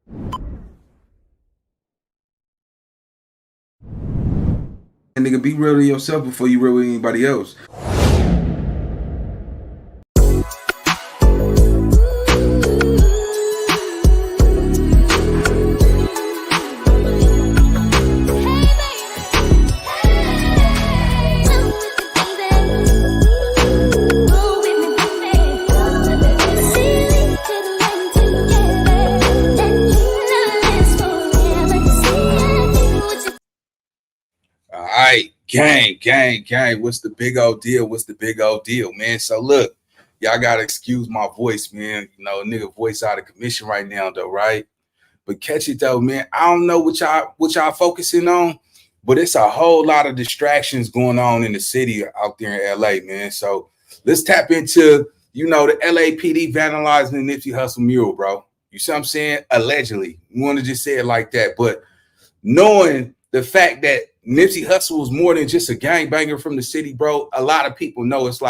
And nigga, be real to yourself before you real with anybody else. Gang. What's the big old deal? Man? So look, y'all gotta excuse my voice, man. You know, nigga voice out of commission right now, though, right? But catch it though, man. I don't know what y'all focusing on, but it's a whole lot of distractions going on in the city out there in LA, man. So let's tap into, the LAPD vandalizing the Nipsey Hussle mural, bro. You see what I'm saying? Allegedly. You want to just say it like that, but knowing the fact that Nipsey Hussle was more than just a gangbanger from the city, bro, a lot of people know it's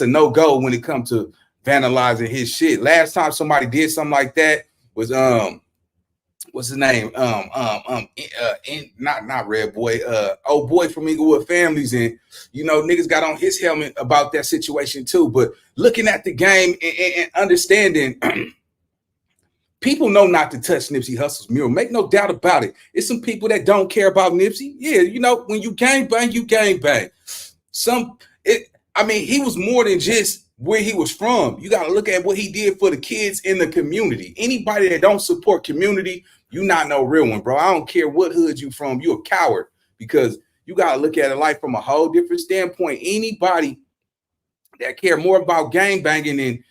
a no-go when it comes to vandalizing his shit. Last time somebody did something like that was what's his name? Not Red Boy, old boy from Inglewood Families, and niggas got on his helmet about that situation too. But looking at the game and understanding. People know not to touch Nipsey Hussle's mural. Make no doubt about it. It's some people that don't care about Nipsey. Yeah, when you gangbang, you gangbang. He was more than just where he was from. You got to look at what he did for the kids in the community. Anybody that don't support community, you not no real one, bro. I don't care what hood you from. You a coward, because you got to look at it life from a whole different standpoint. Anybody that care more about gangbanging and,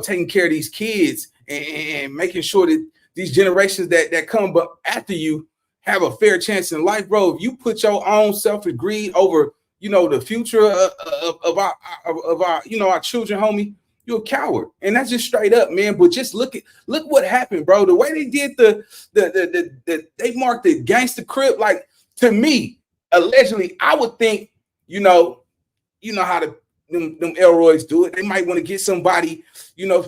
taking care of these kids and making sure that these generations that come after you have a fair chance in life, bro. If you put your own selfish greed over, the future of our children, homie, you're a coward. And that's just straight up, man. But just look what happened, bro. The way they did they marked the Gangster crib, like, to me, allegedly, I would think, how them Elroys do it. They might want to get somebody,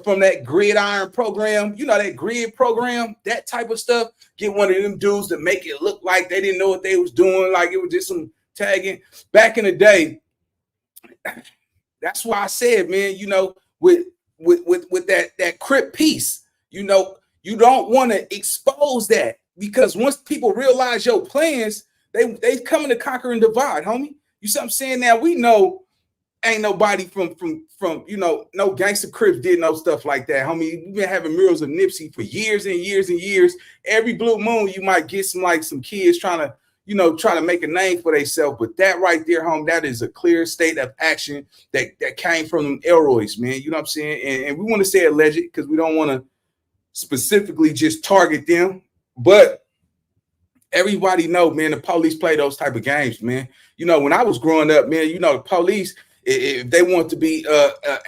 from that gridiron program, that grid program, that type of stuff. Get one of them dudes to make it look like they didn't know what they was doing, like it was just some tagging. Back in the day, that's why I said, man, with that Crip piece, you don't want to expose that, because once people realize your plans, they coming to conquer and divide, homie. You see what I'm saying? Now we know. Ain't nobody from no Gangster Crips did no stuff like that, homie. We've been having murals of Nipsey for years and years and years. Every blue moon, you might get some kids trying to make a name for themselves. But that right there, homie, that is a clear state of action that came from them Elroys, man. You know what I'm saying? And we want to say alleged because we don't want to specifically just target them. But everybody know, man, the police play those type of games, man. When I was growing up, man, the police, if they want to be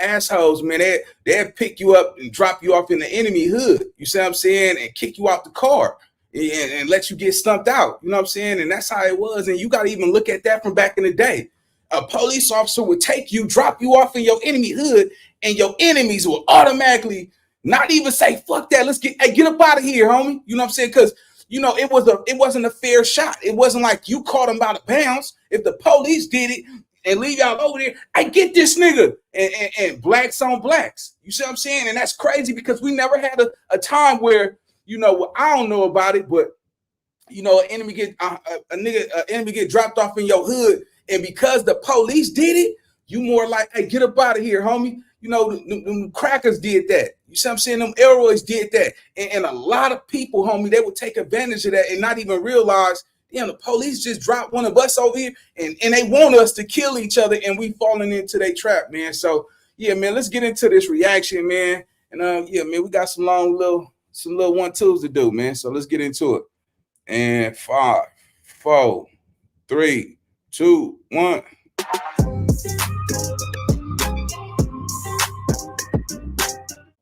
assholes, man, they'd pick you up and drop you off in the enemy hood. You see what I'm saying? And kick you out the car and let you get stumped out. You know what I'm saying? And that's how it was. And you got to even look at that from back in the day. A police officer would take you, drop you off in your enemy hood, and your enemies will automatically not even say, fuck that. Let's get up out of here, homie. You know what I'm saying? Because it wasn't a fair shot. It wasn't like you caught him by the pounds. If the police did it and leave y'all over there, I get this nigga and blacks on blacks. You see what I'm saying? And that's crazy, because we never had a time where, I don't know about it, but an enemy get dropped off in your hood, and because the police did it, you more like, hey, get up out of here, homie. Them crackers did that. You see what I'm saying? Them Elroys did that. And a lot of people, homie, they would take advantage of that and not even realize, damn, the police just dropped one of us over here, and they want us to kill each other, and we falling into their trap, man. So, yeah, man, let's get into this reaction, man. And, yeah, man, we got some little 1-2s to do, man. So let's get into it. And 5, 4, 3, 2, 1.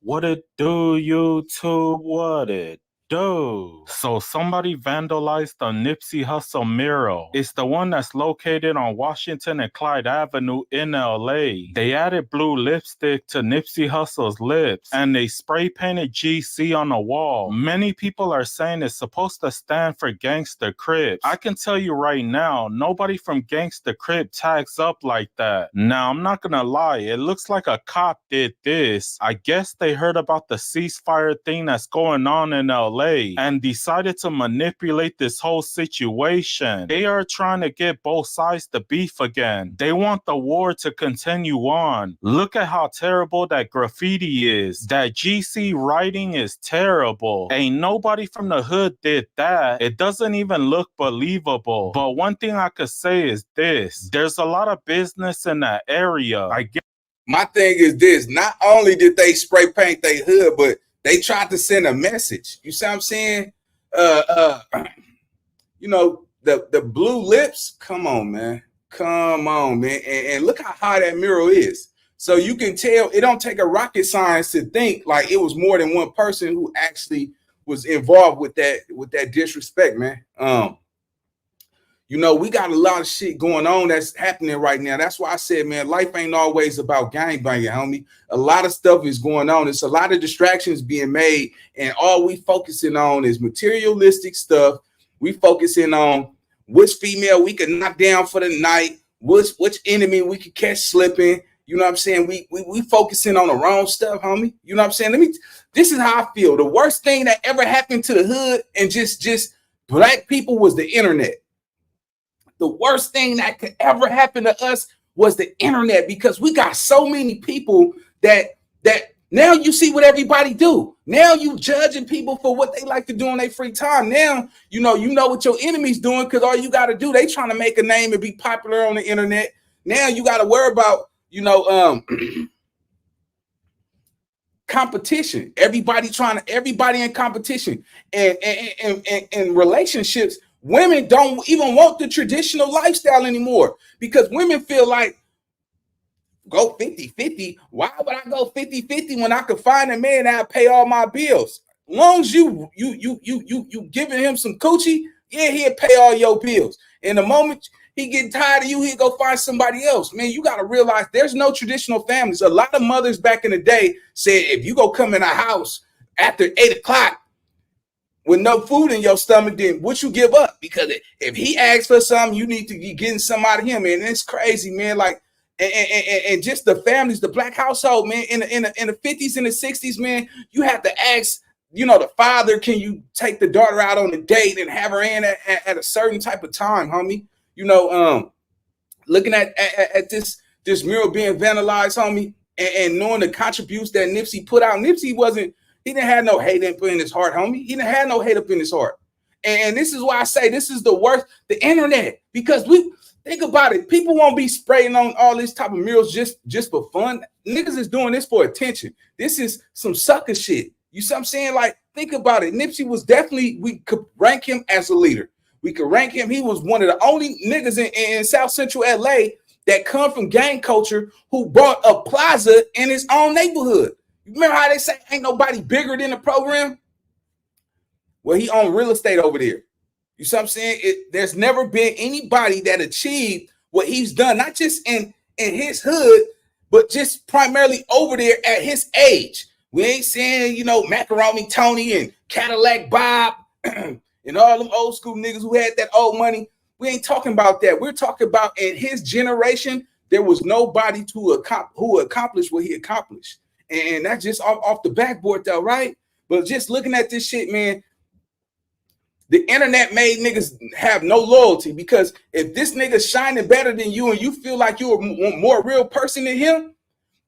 What it do, YouTube? What it Dude, so somebody vandalized the Nipsey Hussle mural. It's the one that's located on Washington and Clyde Avenue in LA. They added blue lipstick to Nipsey Hussle's lips, and they spray painted GC on the wall. Many people are saying it's supposed to stand for Gangster Crips. I can tell you right now, nobody from Gangster Crip tags up like that. Now, I'm not gonna lie, it looks like a cop did this. I guess they heard about the ceasefire thing that's going on in LA and decided to manipulate this whole situation. They are trying to get both sides to beef again. They want the war to continue on. Look at how terrible that graffiti is. That GC writing is terrible. Ain't nobody from the hood did that. It doesn't even look believable. But one thing I could say is this: there's a lot of business in that area. My thing is this: not only did they spray paint their hood, but they tried to send a message. You see what I'm saying? You know, the blue lips. Come on, man. Come on, man. And look how high that mural is. So you can tell it don't take a rocket science to think like it was more than one person who actually was involved with that disrespect, man. You know, we got a lot of shit going on that's happening right now. That's why I said, man, life ain't always about gangbanging, homie. A lot of stuff is going on. It's a lot of distractions being made, and all we focusing on is materialistic stuff. We focusing on which female we can knock down for the night, which enemy we could catch slipping. You know what I'm saying? We focusing on the wrong stuff, homie. You know what I'm saying? This is how I feel. The worst thing that ever happened to the hood and just black people was the internet. The worst thing that could ever happen to us was the internet, because we got so many people that now you see what everybody do. Now you judging people for what they like to do in their free time. Now you know what your enemy's doing, because all you got to do, they trying to make a name and be popular on the internet. Now you got to worry about competition. Everybody in competition, and in relationships. Women don't even want the traditional lifestyle anymore, because women feel like, go 50-50. Why would I go 50-50 when I could find a man that'll pay all my bills? As long as you giving him some coochie, yeah, he'll pay all your bills. And the moment he get tired of you, he'll go find somebody else. Man, you got to realize there's no traditional families. A lot of mothers back in the day said, if you go come in a house after 8 o'clock, with no food in your stomach, then what you give up? Because if he asks for something, you need to be getting some out of him, man. And it's crazy, man. Like, and just the families, the black household, man. In the 50s and the 60s, man, you have to ask, the father, can you take the daughter out on a date and have her in at a certain type of time, homie? Looking at this mural being vandalized, homie, and knowing the contributions that Nipsey put out. He didn't have no hate up in his heart, homie. He didn't have no hate up in his heart. And this is why I say this is the worst, the internet, because we think about it. People won't be spraying on all this type of murals just for fun. Niggas is doing this for attention. This is some sucker shit. You see what I'm saying? Like, think about it. Nipsey was definitely, we could rank him as a leader. We could rank him. He was one of the only niggas in South Central LA that come from gang culture who bought a plaza in his own neighborhood. You remember how they say ain't nobody bigger than the program? Well, he owned real estate over there. You see what I'm saying? There's never been anybody that achieved what he's done, not just in his hood, but just primarily over there at his age. We ain't saying, Macaroni Tony and Cadillac Bob and all them old school niggas who had that old money. We ain't talking about that. We're talking about in his generation, there was nobody who accomplished what he accomplished. And that's just off the backboard, though, right? But just looking at this shit, man, the internet made niggas have no loyalty, because if this nigga's shining better than you and you feel like you're a more real person than him,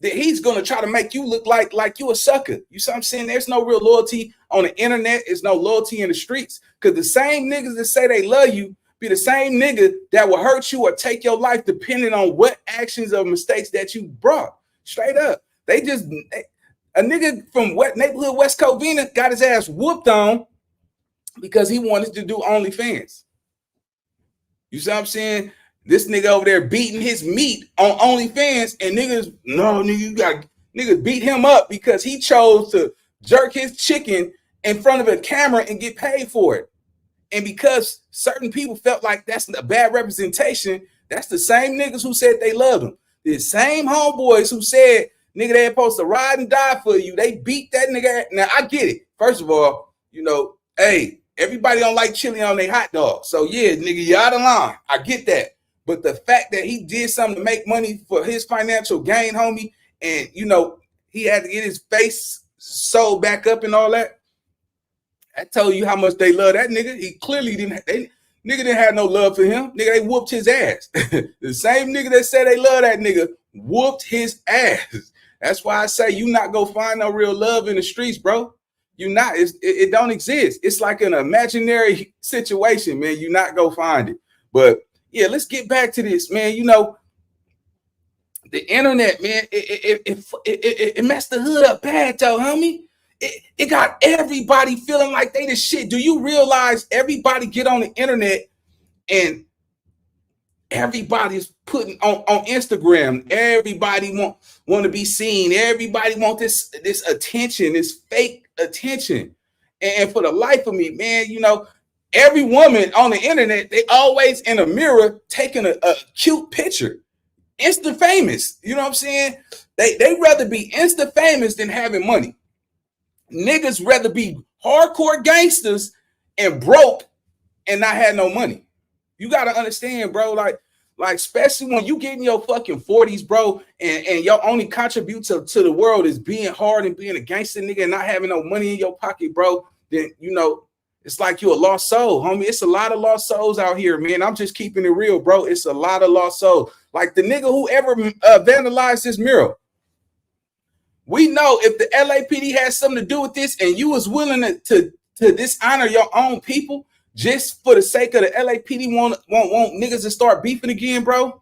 then he's going to try to make you look like you a sucker. You see what I'm saying? There's no real loyalty on the internet. There's no loyalty in the streets, because the same niggas that say they love you be the same nigga that will hurt you or take your life depending on what actions or mistakes that you brought. Straight up. A nigga from neighborhood West Covina got his ass whooped on because he wanted to do OnlyFans. You see what I'm saying? This nigga over there beating his meat on OnlyFans, and niggas beat him up because he chose to jerk his chicken in front of a camera and get paid for it. And because certain people felt like that's a bad representation, that's the same niggas who said they loved him. The same homeboys who said, nigga, they supposed to ride and die for you. They beat that nigga. Now, I get it. First of all, you know, hey, everybody don't like chili on their hot dog. So, yeah, nigga, you out of line. I get that. But the fact that he did something to make money for his financial gain, homie, and, you know, he had to get his face sewed back up and all that, I told you how much they love that nigga. He clearly didn't. Nigga didn't have no love for him. Nigga, they whooped his ass. The same nigga that said they love that nigga whooped his ass. That's why I say you not gonna find no real love in the streets, bro. You not. It don't exist. It's like an imaginary situation, man. You not gonna find it. But yeah, let's get back to this, man. You know, the internet, man. It messed the hood up bad, though, homie. It got everybody feeling like they the shit. Do you realize everybody get on the internet and everybody's putting on Instagram? Everybody want to be seen. Everybody want this attention, this fake attention. And for the life of me, man, you know, every woman on the internet, they always in a mirror taking a cute picture. Insta famous. You know what I'm saying? They rather be insta famous than having money. Niggas rather be hardcore gangsters and broke and not have no money. You got to understand, bro, like especially when you get in your fucking 40s, bro, and your only contribute to the world is being hard and being a gangster nigga and not having no money in your pocket, bro, then, you know, it's like you a lost soul, homie. It's a lot of lost souls out here, man. I'm just keeping it real, bro. It's a lot of lost souls. Like the nigga who ever vandalized this mural. We know if the LAPD has something to do with this and you was willing to dishonor your own people just for the sake of the LAPD want niggas to start beefing again, bro,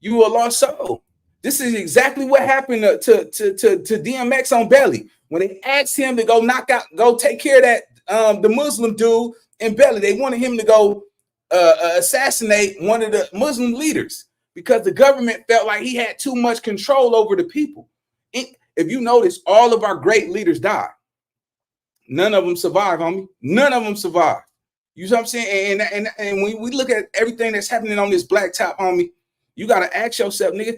you a lost soul. This is exactly what happened to DMX on Belly. When they asked him to go take care of that the Muslim dude in Belly, they wanted him to go assassinate one of the Muslim leaders because the government felt like he had too much control over the people. If you notice, all of our great leaders died. None of them survived, homie. None of them survived. You know what I'm saying? And when we look at everything that's happening on this black top, homie, you got to ask yourself, nigga,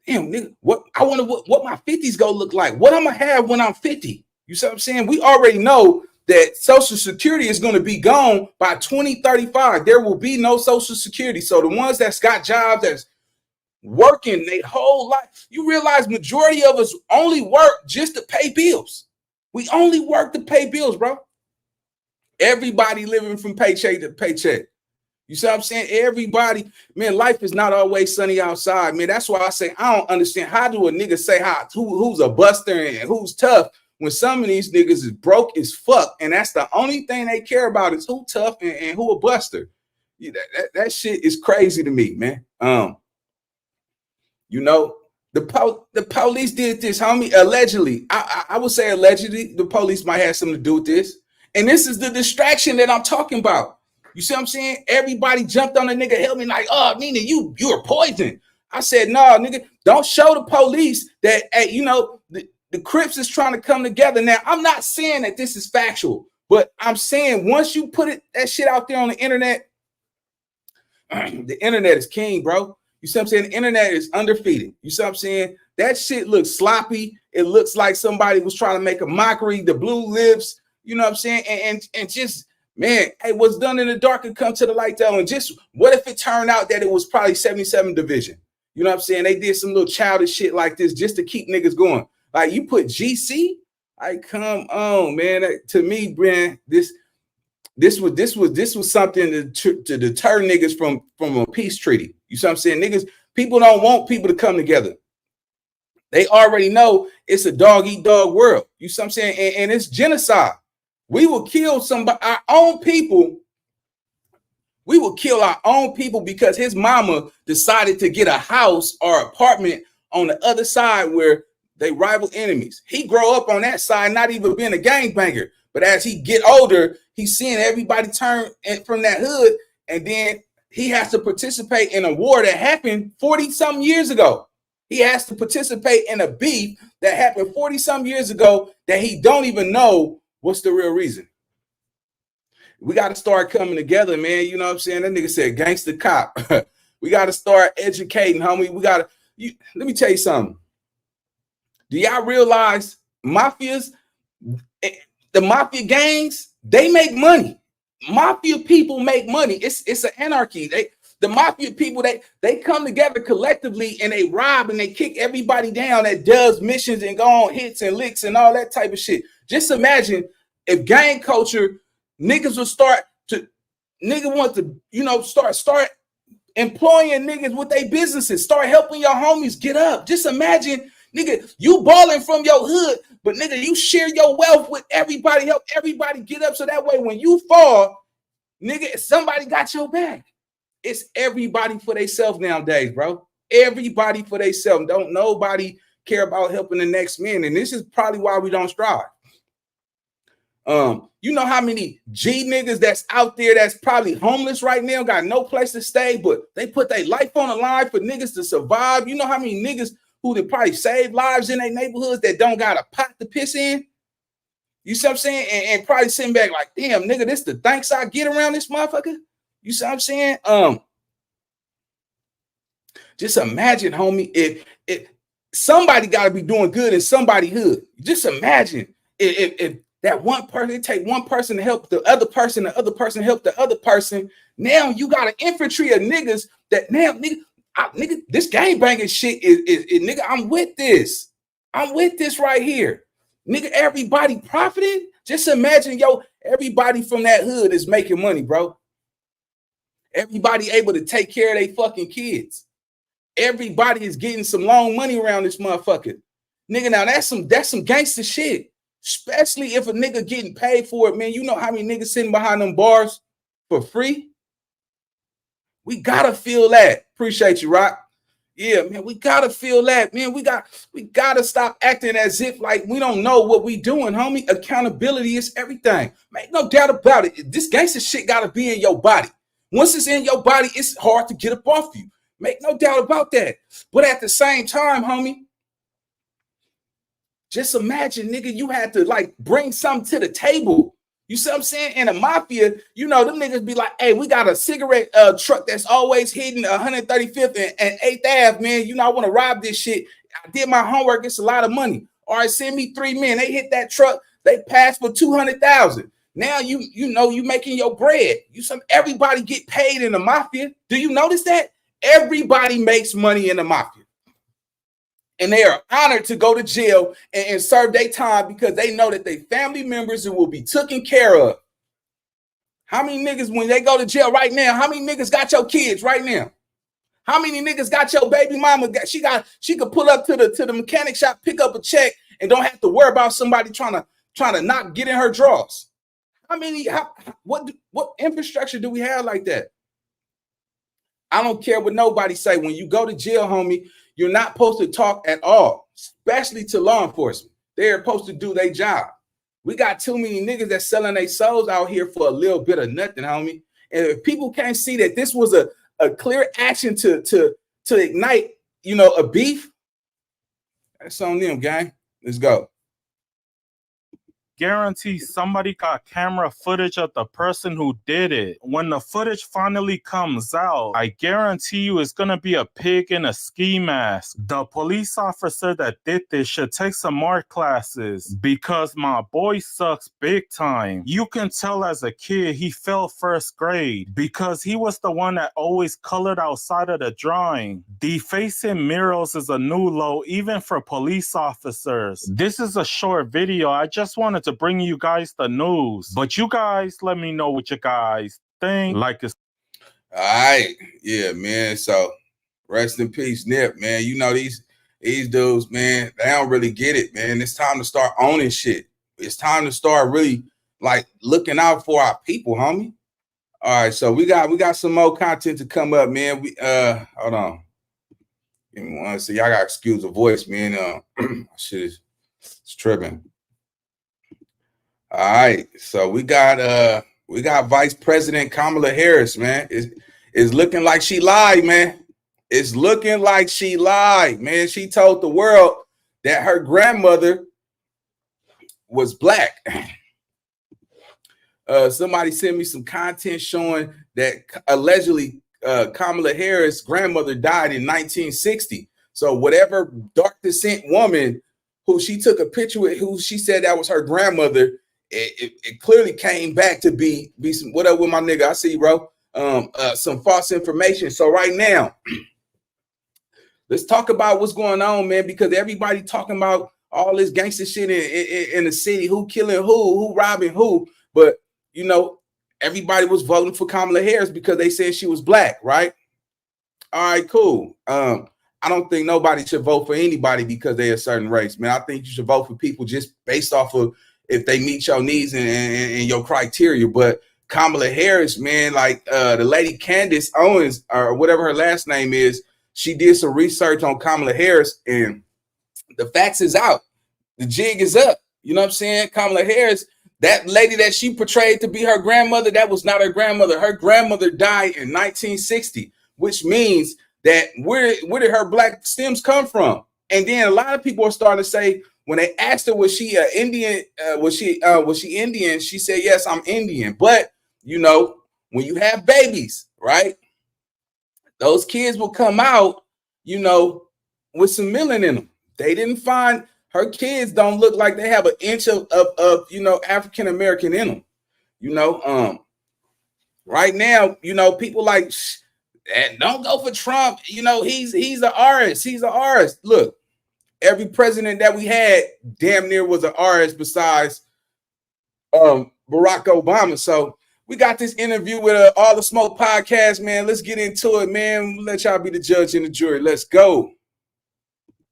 damn, nigga, I wonder what my 50s gonna look like. What I'm gonna have when I'm 50? You see what I'm saying? We already know that Social Security is going to be gone by 2035. There will be no Social Security. So the ones that's got jobs, that's working their whole life, you realize majority of us only work just to pay bills. We only work to pay bills, bro. Everybody living from paycheck to paycheck. You see what I'm saying? Everybody, man, life is not always sunny outside, man. That's why I say I don't understand. How do a nigga say who's a buster and who's tough when some of these niggas is broke as fuck, and that's the only thing they care about is who tough and who a buster? Yeah, that shit is crazy to me, man. You know, the police did this, homie. Allegedly, I would say allegedly, the police might have something to do with this. And this is the distraction that I'm talking about. You see what I'm saying? Everybody jumped on the nigga, help me, like, oh, Nina, you're poison. I said, no, nigga, don't show the police that, hey, you know, the Crips is trying to come together. Now, I'm not saying that this is factual, but I'm saying once you put that shit out there on the internet, the internet is king, bro. You see what I'm saying? The internet is undefeated. You see what I'm saying? That shit looks sloppy. It looks like somebody was trying to make a mockery, the blue lips, you know what I'm saying? And just, man, hey, what's done in the dark can come to the light, though. And just what if it turned out that it was probably 77 Division? You know what I'm saying? They did some little childish shit like this just to keep niggas going. Like, you put GC? Like, come on, man. To me, man, this was something to deter niggas from a peace treaty. You see what I'm saying? Niggas, people don't want people to come together. They already know it's a dog-eat-dog world. You see what I'm saying? And it's genocide. We will kill our own people. We will kill our own people because his mama decided to get a house or apartment on the other side where they rival enemies. He grow up on that side, not even being a gangbanger. But as he get older, he's seeing everybody turn from that hood, and then he has to participate in a war that happened 40-something years ago. He has to participate in a beef that happened 40-something years ago that he don't even know What's the real reason? We got to start coming together, man. You know what I'm saying? That nigga said gangster cop. We got to start educating, homie. We got to, let me tell you something. Do y'all realize mafias, the mafia gangs, they make money. Mafia people make money. It's an anarchy. The mafia people, they come together collectively and they rob and they kick everybody down that does missions and go on hits and licks and all that type of shit. Just imagine if gang culture, niggas would start to, start employing niggas with their businesses, start helping your homies get up. Just imagine, nigga, you balling from your hood, but nigga, you share your wealth with everybody, help everybody get up. So that way, when you fall, nigga, somebody got your back. It's everybody for themselves nowadays, bro. Everybody for themselves. Don't nobody care about helping the next man. And this is probably why we don't strive. You know how many G niggas that's out there that's probably homeless right now, got no place to stay, but they put their life on the line for niggas to survive. You know how many niggas who they probably save lives in their neighborhoods that don't got a pot to piss in? You see what I'm saying? And probably sitting back like, damn, nigga, this the thanks I get around this motherfucker. You see what I'm saying? Just imagine, homie, if somebody got to be doing good in somebody's hood. Just imagine if that one person, take one person to help the other person help the other person. Now you got an infantry of niggas that now, nigga, this gang banging shit is nigga, I'm with this. I'm with this right here. Nigga, everybody profiting. Just imagine, everybody from that hood is making money, bro. Everybody able to take care of their fucking kids. Everybody is getting some long money around this motherfucker. Nigga, now that's some gangster shit. Especially if a nigga getting paid for it, man. You know how many niggas sitting behind them bars for free? We gotta feel that. Appreciate you, Rock. Yeah, man, we gotta feel that, man. We gotta stop acting as if like we don't know what we doing, homie. Accountability is everything. Make no doubt about it. This gangster shit gotta be in your body. Once it's in your body, it's hard to get up off you. Make no doubt about that. But at the same time, homie, just imagine, nigga, you had to like bring something to the table. You see what I'm saying? In a mafia, them niggas be like, hey, we got a cigarette truck that's always hitting 135th and 8th Ave, man. I want to rob this shit. I did my homework. It's a lot of money. All right, send me 3 men. They hit that truck. They passed for 200,000. Now you making your bread. Everybody get paid in the mafia. Do you notice that? Everybody makes money in the mafia. And they are honored to go to jail and serve their time because they know that they family members will be taken care of. How many niggas, when they go to jail right now, how many niggas got your kids right now? How many niggas got your baby mama? She could pull up to the mechanic shop, pick up a check, and don't have to worry about somebody trying to not get in her drawers. What infrastructure do we have like that? I don't care what nobody say. When you go to jail, homie, you're not supposed to talk at all, especially to law enforcement. They're supposed to do their job. We got too many niggas that's selling their souls out here for a little bit of nothing, homie. And if people can't see that this was a clear action to ignite, a beef, that's on them, gang. Let's go. Guarantee somebody got camera footage of the person who did it. When the footage finally comes out, I guarantee you it's gonna be a pig in a ski mask. The police officer that did this should take some art classes because my boy sucks big time. You can tell as a kid he failed first grade because he was the one that always colored outside of the drawing. Defacing murals is a new low even for police officers. This is a short video. I just wanted to bring you guys the news, but you guys let me know what you guys think. All right, yeah, man. So rest in peace, Nip, man. These dudes, man, they don't really get it, man. It's time to start owning shit. It's time to start really like looking out for our people, homie. All right, so we got some more content to come up, man. We hold on. Give me one. So y'all gotta excuse the voice, man. Shit is tripping. All right, so we got Vice President Kamala Harris, man. It's looking like she lied, man. It's looking like she lied, man. She told the world that her grandmother was black. Somebody sent me some content showing that allegedly Kamala Harris' grandmother died in 1960. So whatever dark descent woman who she took a picture with, who she said that was her grandmother, it clearly came back to be some, what up with my nigga? I see, bro. Some false information. So right now, let's talk about what's going on, man, because everybody talking about all this gangster shit in the city, who killing who robbing who. But, you know, everybody was voting for Kamala Harris because they said she was black, right? All right, cool. I don't think nobody should vote for anybody because they're a certain race, man. I think you should vote for people just based off of if they meet your needs and your criteria. But Kamala Harris, man, like the lady Candace Owens, or whatever her last name is, she did some research on Kamala Harris, and the facts is out. The jig is up. You know what I'm saying? Kamala Harris, that lady that she portrayed to be her grandmother, that was not her grandmother. Her grandmother died in 1960, which means that where did her black stems come from? And then a lot of people are starting to say, when they asked her, was she Indian? Was she Indian? She said, yes, I'm Indian. But you know, when you have babies, right? Those kids will come out, you know, with some melanin in them. They didn't find, her kids don't look like they have an inch of you know, African American in them. You know, right now, you know, people like, don't go for Trump. You know, he's an artist. He's an artist. Look, every president that we had damn near was an artist besides Barack Obama. So we got this interview with All the Smoke podcast, man. Let's get into it, man. Let y'all be the judge and the jury. Let's go.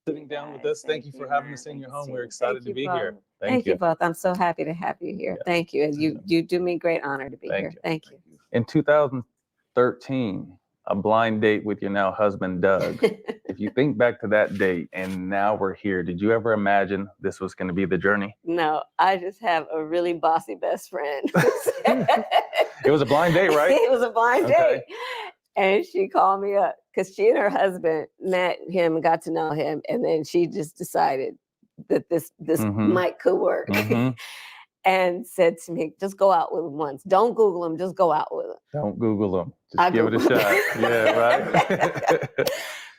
Sitting down with us. Thank you for having us in your home. We're excited to be here. Thank you both. I'm so happy to have you here. Thank you. And you do me great honor to be here. Thank you. In 2013, a blind date with your now husband, Doug. If you think back to that date and now we're here, did you ever imagine this was going to be the journey? No, I just have a really bossy best friend. It was a blind date, right? It was a blind date. And she called me up because she and her husband met him and got to know him. And then she just decided that this could work. And said to me, just go out with him once. Don't Google him, just go out with him. Don't Google him. Just give it a shot. Yeah, right?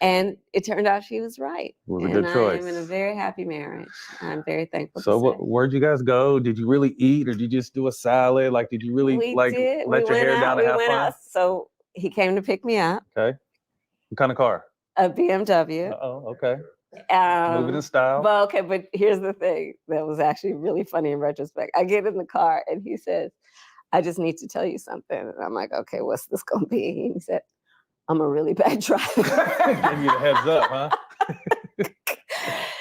And it turned out she was right. It was a good choice. I'm in a very happy marriage. I'm very thankful. So where'd you guys go? Did you really eat, or did you just do a salad? Like, did you really let your hair down and have fun? So he came to pick me up. Okay. What kind of car? A BMW. Oh, okay. Moving in style. Well, okay, but here's the thing that was actually really funny in retrospect. I get in the car and he says, I just need to tell you something. And I'm like, okay, what's this going to be? And he said, I'm a really bad driver. Give you the heads up, huh?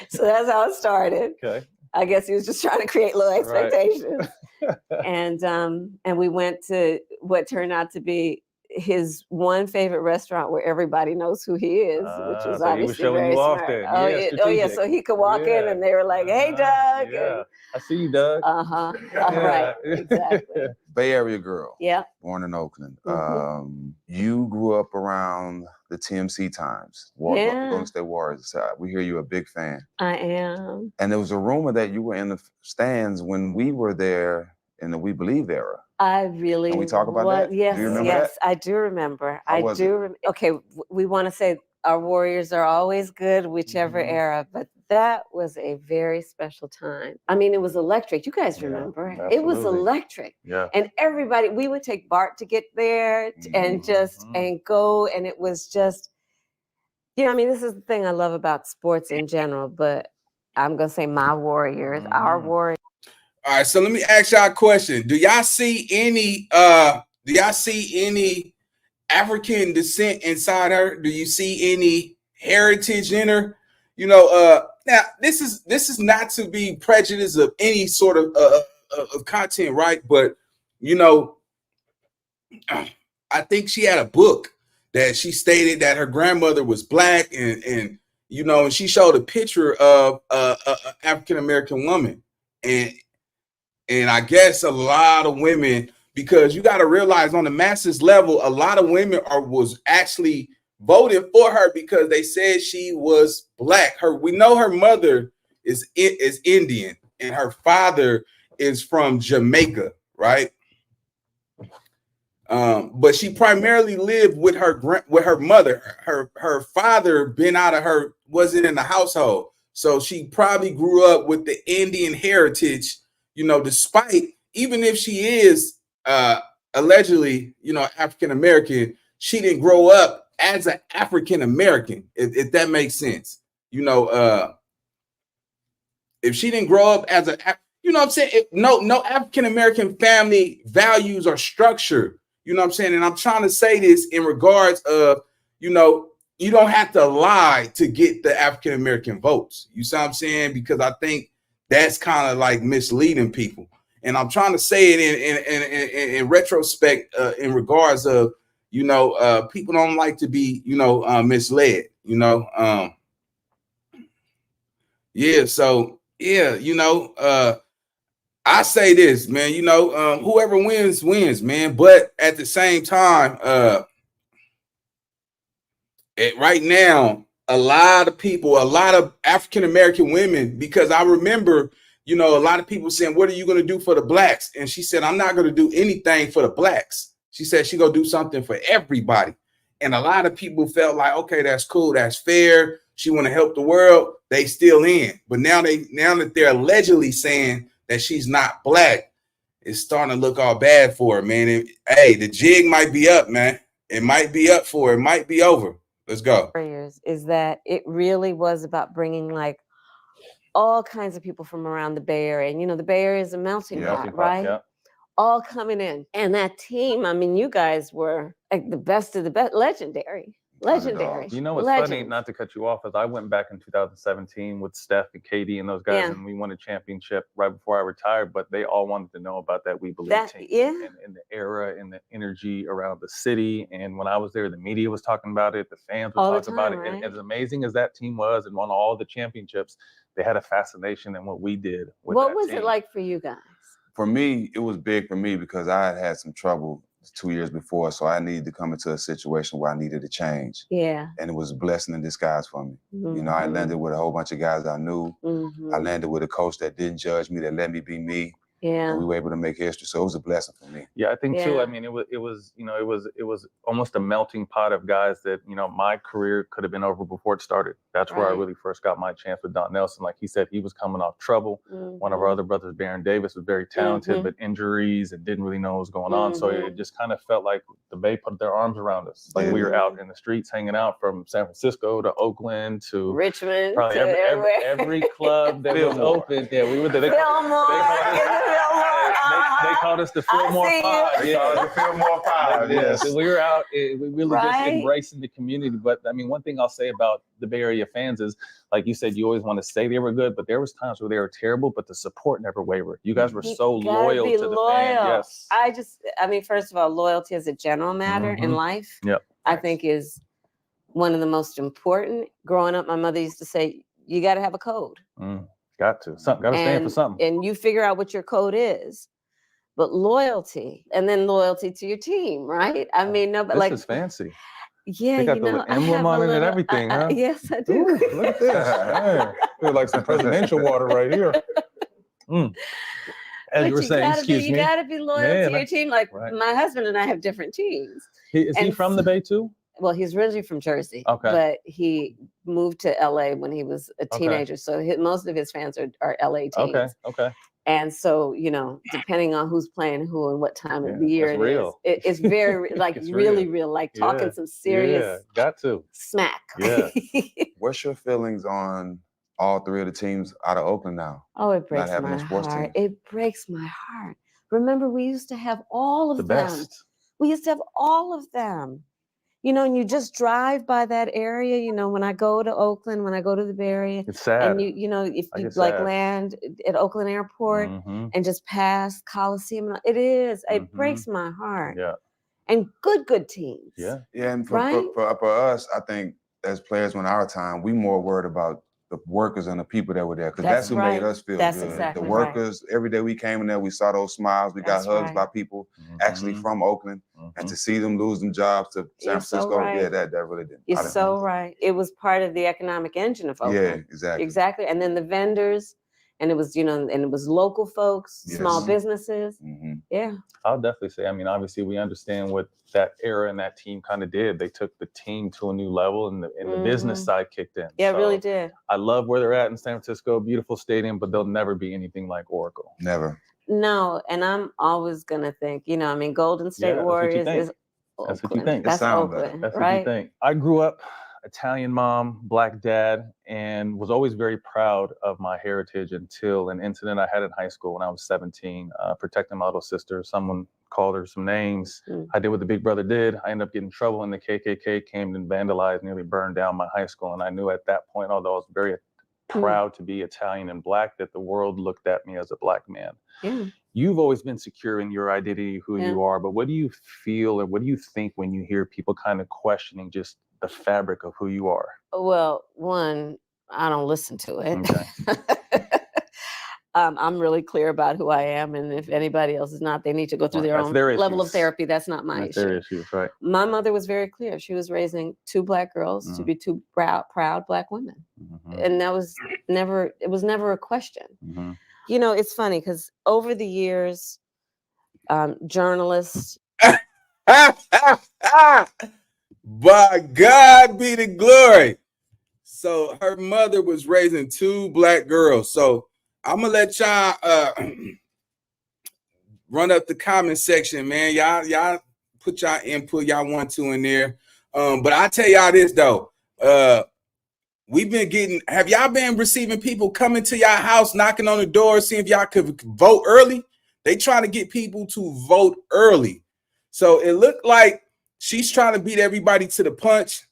So that's how it started. Okay. I guess he was just trying to create low expectations. Right. And we went to what turned out to be his one favorite restaurant where everybody knows who he is, which was so obviously very smart. Yeah, so he could walk in and they were like, hey, Doug. Yeah. I see you, Doug. All right, exactly. Bay Area girl. Yeah. Born in Oakland. You grew up around the TMC times. Golden State Warriors. We hear you're a big fan. I am. And there was a rumor that you were in the stands when we were there in the We Believe era. I really. Can we talk about that? Yes, do you remember yes, that? I do remember. Okay, we want to say our Warriors are always good, whichever era, but that was a very special time. I mean, it was electric. You guys remember? Absolutely. It was electric. Yeah. And everybody, we would take BART to get there and just and go, and it was just, you know, I mean, this is the thing I love about sports in general, but I'm gonna say my Warriors, our Warriors. All right, so let me ask y'all a question. Do y'all see any African descent inside her? Do you see any heritage in her? You know, now this is not to be prejudiced of any sort of content, right? But you know, I think she had a book that she stated that her grandmother was black, and you know, and she showed a picture of a African American woman, and I guess a lot of women, because you got to realize on the masses level, a lot of women was actually voting for her because they said she was black. We know her mother is Indian and her father is from Jamaica, right? But she primarily lived with her mother. Her father been out of her, wasn't in the household. So she probably grew up with the Indian heritage, you know, despite, even if she is allegedly, you know, African American, she didn't grow up as an African American, if that makes sense. You know, if she didn't grow up as a, you know what I'm saying? No African American family values or structure. You know what I'm saying? And I'm trying to say this in regards of, you know, you don't have to lie to get the African American votes. You see what I'm saying? Because I think that's kind of like misleading people. And I'm trying to say it in retrospect, in regards of, you know, people don't like to be, you know, misled, you know. Yeah, so yeah, you know, I say this, man, you know, whoever wins, wins, man. But at the same time, right now, a lot of people, a lot of African American women, because I remember, you know, a lot of people saying, what are you going to do for the blacks? And she said, I'm not going to do anything for the blacks. She said she going to do something for everybody. And a lot of people felt like, okay, that's cool, that's fair. She want to help the world. They still in. But now that they're allegedly saying that she's not black, it's starting to look all bad for her, man. Hey, the jig might be up, man. It might be up for her. It might be over. Let's go. Is that it really was about bringing like all kinds of people from around the Bay Area. And, you know, the Bay Area is a melting pot, right? Yeah. All coming in. And that team, I mean, you guys were like the best of the best, legendary. You know what's funny, not to cut you off, is I went back in 2017 with Steph and Katie and those guys, and we won a championship right before I retired, but they all wanted to know about that We Believe team and the era and the energy around the city. And when I was there, the media was talking about it, the fans were talking about it. Right? And as amazing as that team was and won all the championships, they had a fascination in what we did with What was it like for you guys? For me, it was big for me because I had some trouble 2 years before, so I needed to come into a situation where I needed to change. Yeah. And it was a blessing in disguise for me. You know, I landed with a whole bunch of guys I knew. I landed with a coach that didn't judge me, that let me be me. Yeah. And we were able to make history. So it was a blessing for me. Yeah, I think too. I mean, it was, you know, it was almost a melting pot of guys that, you know, my career could have been over before it started. That's where I really first got my chance with Don Nelson. Like he said, he was coming off trouble. One of our other brothers, Baron Davis, was very talented, but injuries and didn't really know what was going on. So it just kind of felt like the Bay put their arms around us. Like we were out in the streets hanging out from San Francisco to Oakland to Richmond, probably every club that was open. Yeah, we were there. They called us the Fillmore Five. The Fillmore Five. Yes, we were out. We really just embracing the community. But I mean, one thing I'll say about the Bay Area fans is, like you said, you always want to say they were good, but there was times where they were terrible, but the support never wavered. You guys were so loyal to the fans. Yes. I mean, first of all, loyalty as a general matter in life, I think is one of the most important. Growing up, my mother used to say, you got to have a code. Got to stand for something. And you figure out what your code is. But loyalty, and then loyalty to your team, right? I mean, no, but this is fancy. Yeah, they got the little emblem on it and everything, huh? Yes, I do. Ooh, look at this. Feel like some presidential water right here. As you were saying, you got to be loyal to your team. Like my husband and I have different teams. Is he from the Bay too? Well, he's originally from Jersey, but he moved to LA when he was a teenager. So most of his fans are LA teams. Okay. And so, you know, depending on who's playing who and what time of the year it's very like it's really real, like talking some serious smack. Yeah. What's your feelings on all three of the teams out of Oakland now? Oh, it breaks my heart. It breaks my heart. Remember, we used to have all of them. Best. We used to have all of them. You know, and you just drive by that area, you know, when I go to Oakland, when I go to the Bay Area. It's sad. And you know, if you like land at Oakland Airport and just pass Coliseum, it breaks my heart. Yeah. And good teams. Yeah. Yeah, and for us, I think as players in our time, we more worried about the workers and the people that were there, because that's who made us feel good. Exactly the workers, every day we came in there, we saw those smiles. We got hugs by people actually from Oakland, and to see them lose them jobs to San Francisco, that really didn't. You're so right. It was part of the economic engine of Oakland. Yeah, exactly. And then the vendors And it was, you know, and it was local folks, Yes. small businesses. Yeah. I'll definitely say, I mean, obviously we understand what that era and that team kind of did. They took the team to a new level, and the business side kicked in. Yeah, so it really did. I love where they're at in San Francisco, beautiful stadium, but they'll never be anything like Oracle. Never. No, and I'm always gonna think, you know, I mean, Golden State Warriors is Oakland. That's what you think. That's Oakland, That's right? what you think. I grew up Italian mom, Black dad, and was always very proud of my heritage until an incident I had in high school when I was 17, protecting my little sister. Someone called her some names. I did what the big brother did. I ended up getting in trouble, and the KKK came and vandalized, nearly burned down my high school. And I knew at that point, although I was very proud to be Italian and Black, that the world looked at me as a Black man. Yeah. You've always been secure in your identity, who you are, but what do you feel or what do you think when you hear people kind of questioning just the fabric of who you are? Well, one, I don't listen to it. Okay. I'm really clear about who I am, and if anybody else is not, they need to go through their own level of therapy. That's not my issue. Their issues, right? My mother was very clear. She was raising 2 Black girls to be 2 proud Black women, and that was never. It was never a question. You know, it's funny because over the years, journalists. By God be the glory. So her mother was raising 2 Black girls. So I'm gonna let y'all run up the comment section, man. Y'all put y'all input y'all want to in there. But I tell y'all this though. We've been getting, have y'all been receiving people coming to y'all house, knocking on the door, seeing if y'all could vote early? They trying to get people to vote early. So it looked like she's trying to beat everybody to the punch.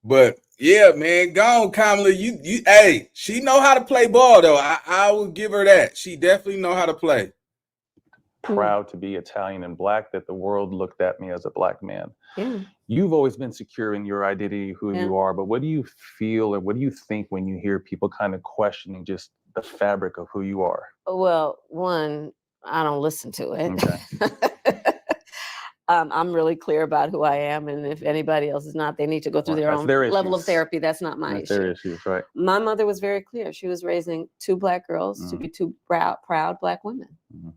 But yeah, man, go on, Kamala. You hey, she know how to play ball though. I will give her that. She definitely know how to play. Proud to be Italian and Black, that the world looked at me as a Black man. Yeah. You've always been secure in your identity, who you are, but what do you feel or what do you think when you hear people kind of questioning just the fabric of who you are? Well, one, I don't listen to it. Okay. I'm really clear about who I am, and if anybody else is not, they need to go through their own level of therapy. That's not my issue. Their issues, right? My mother was very clear. She was raising 2 Black girls to be 2 proud Black women,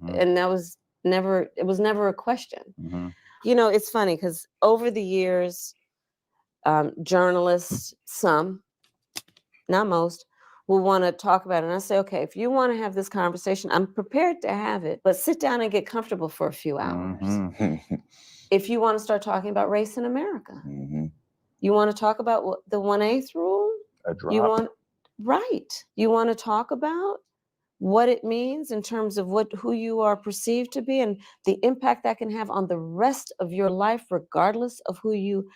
and that was never. It was never a question. You know, it's funny because over the years, journalists, some, not most, will want to talk about it. And I say, okay, if you want to have this conversation, I'm prepared to have it, but sit down and get comfortable for a few hours. If you want to start talking about race in America, you want to talk about what, the 1/8 rule? A drop. You want to talk about what it means in terms of who you are perceived to be and the impact that can have on the rest of your life, regardless of who you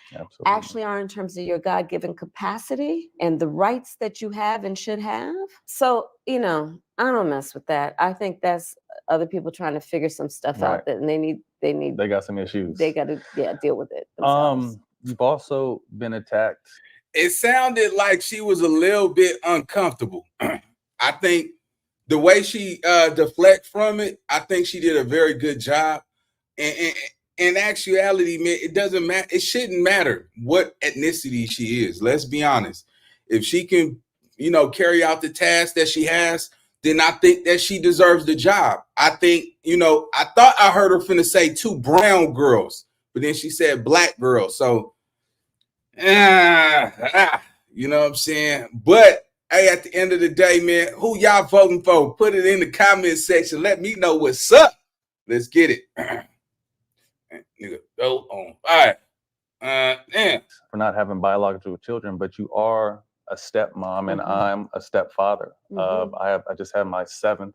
actually are in terms of your God-given capacity and the rights that you have and should have. So, you know, I don't mess with that. I think that's other people trying to figure some stuff out that they got some issues. They got to deal with it themselves. You've also been attacked. It sounded like she was a little bit uncomfortable. I think the way she deflect from it, I think she did a very good job. And in actuality, man, it doesn't matter. It shouldn't matter what ethnicity she is. Let's be honest. If she can, you know, carry out the task that she has, then I think that she deserves the job. I think, you know, I thought I heard her finna say 2 brown girls, but then she said Black girls. So, you know what I'm saying? But hey, at the end of the day, man, who y'all voting for? Put it in the comment section. Let me know what's up. Let's get it. Nigga, go on. All right. For not having biological children, but you are a stepmom and I'm a stepfather. I just had my 7th.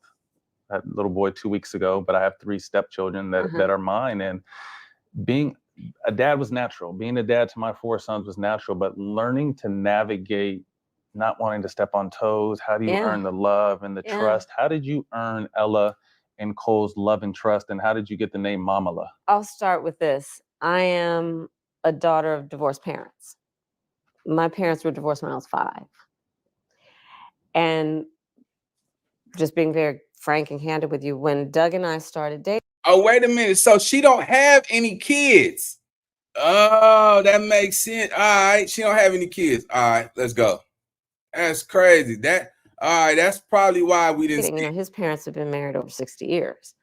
I had a little boy 2 weeks ago, but I have 3 stepchildren that are mine. And being a dad was natural. Being a dad to my 4 sons was natural, but learning to navigate not wanting to step on toes. How do you earn the love and the trust? How did you earn Ella and Cole's love and trust? And how did you get the name Mamala? I'll start with this. I am a daughter of divorced parents. My parents were divorced when I was 5. And just being very frank and candid with you, when Doug and I started dating. Oh, wait a minute. So she don't have any kids. Oh, that makes sense. All right. She don't have any kids. All right, let's go. That's crazy. That All right, that's probably why we didn't. You know, his parents have been married over 60 years.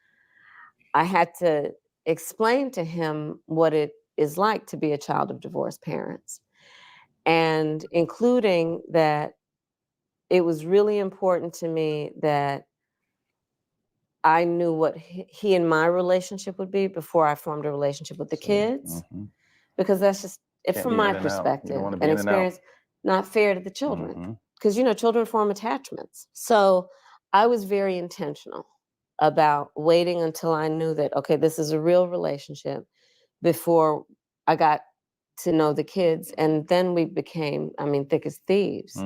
I had to explain to him what it is like to be a child of divorced parents, and including that it was really important to me that I knew what he and my relationship would be before I formed a relationship with the kids, because that's just, from my perspective and experience, not fair to the children, because, you know, children form attachments. So I was very intentional about waiting until I knew that, okay, this is a real relationship before I got to know the kids. And then we became, I mean, thick as thieves.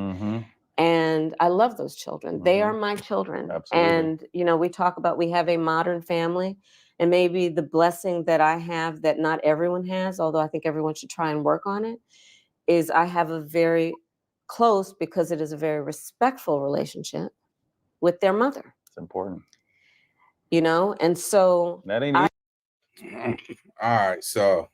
And I love those children. They are my children. Absolutely. And, you know, we talk about, we have a modern family, and maybe the blessing that I have that not everyone has, although I think everyone should try and work on it, is I have a very close, because it is a very respectful relationship with their mother. It's important. You know, and so that ain't easy. All right, so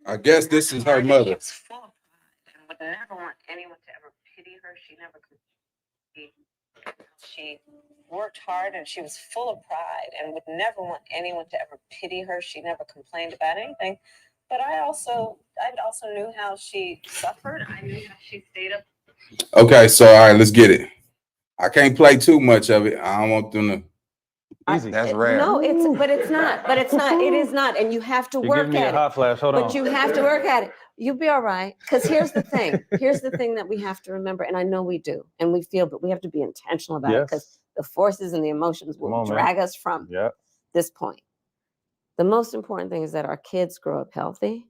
I guess this is her mother. She's full of pride and would never want anyone to ever pity her. She never could. She worked hard and she was full of pride and would never want anyone to ever pity her. She never complained about anything. But I also knew how she suffered. I knew how she stayed up. Okay, so all right, let's get it. I can't play too much of it. I don't want them to. Easy. That's rare. No, it's not. It is not. And you have to work at it. Give me a hot flash. Hold on. But you have to work at it. You'll be all right. Because here's the thing. Here's the thing that we have to remember. And I know we do. And we feel, but we have to be intentional about it. Because the forces and the emotions will drag us from this point. The most important thing is that our kids grow up healthy.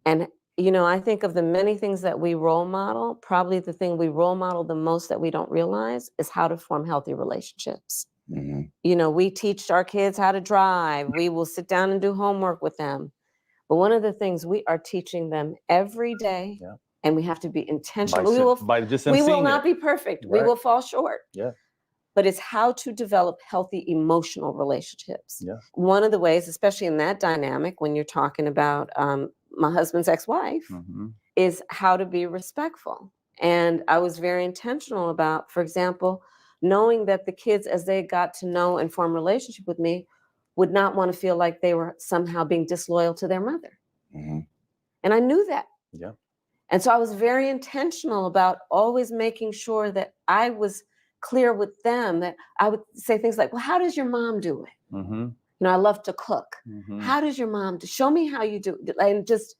And, you know, I think of the many things that we role model, probably the thing we role model the most that we don't realize is how to form healthy relationships. You know, we teach our kids how to drive. We will sit down and do homework with them. But one of the things we are teaching them every day, and we have to be intentional. We will not be perfect. Right. We will fall short. But it's how to develop healthy emotional relationships. One of the ways, especially in that dynamic, when you're talking about my husband's ex-wife, is how to be respectful. And I was very intentional about, for example, knowing that the kids, as they got to know and form a relationship with me, would not want to feel like they were somehow being disloyal to their mother. And I knew that. And so I was very intentional about always making sure that I was clear with them, that I would say things like, well, how does your mom do it? You know, I love to cook. How does your mom do? Show me how you do it.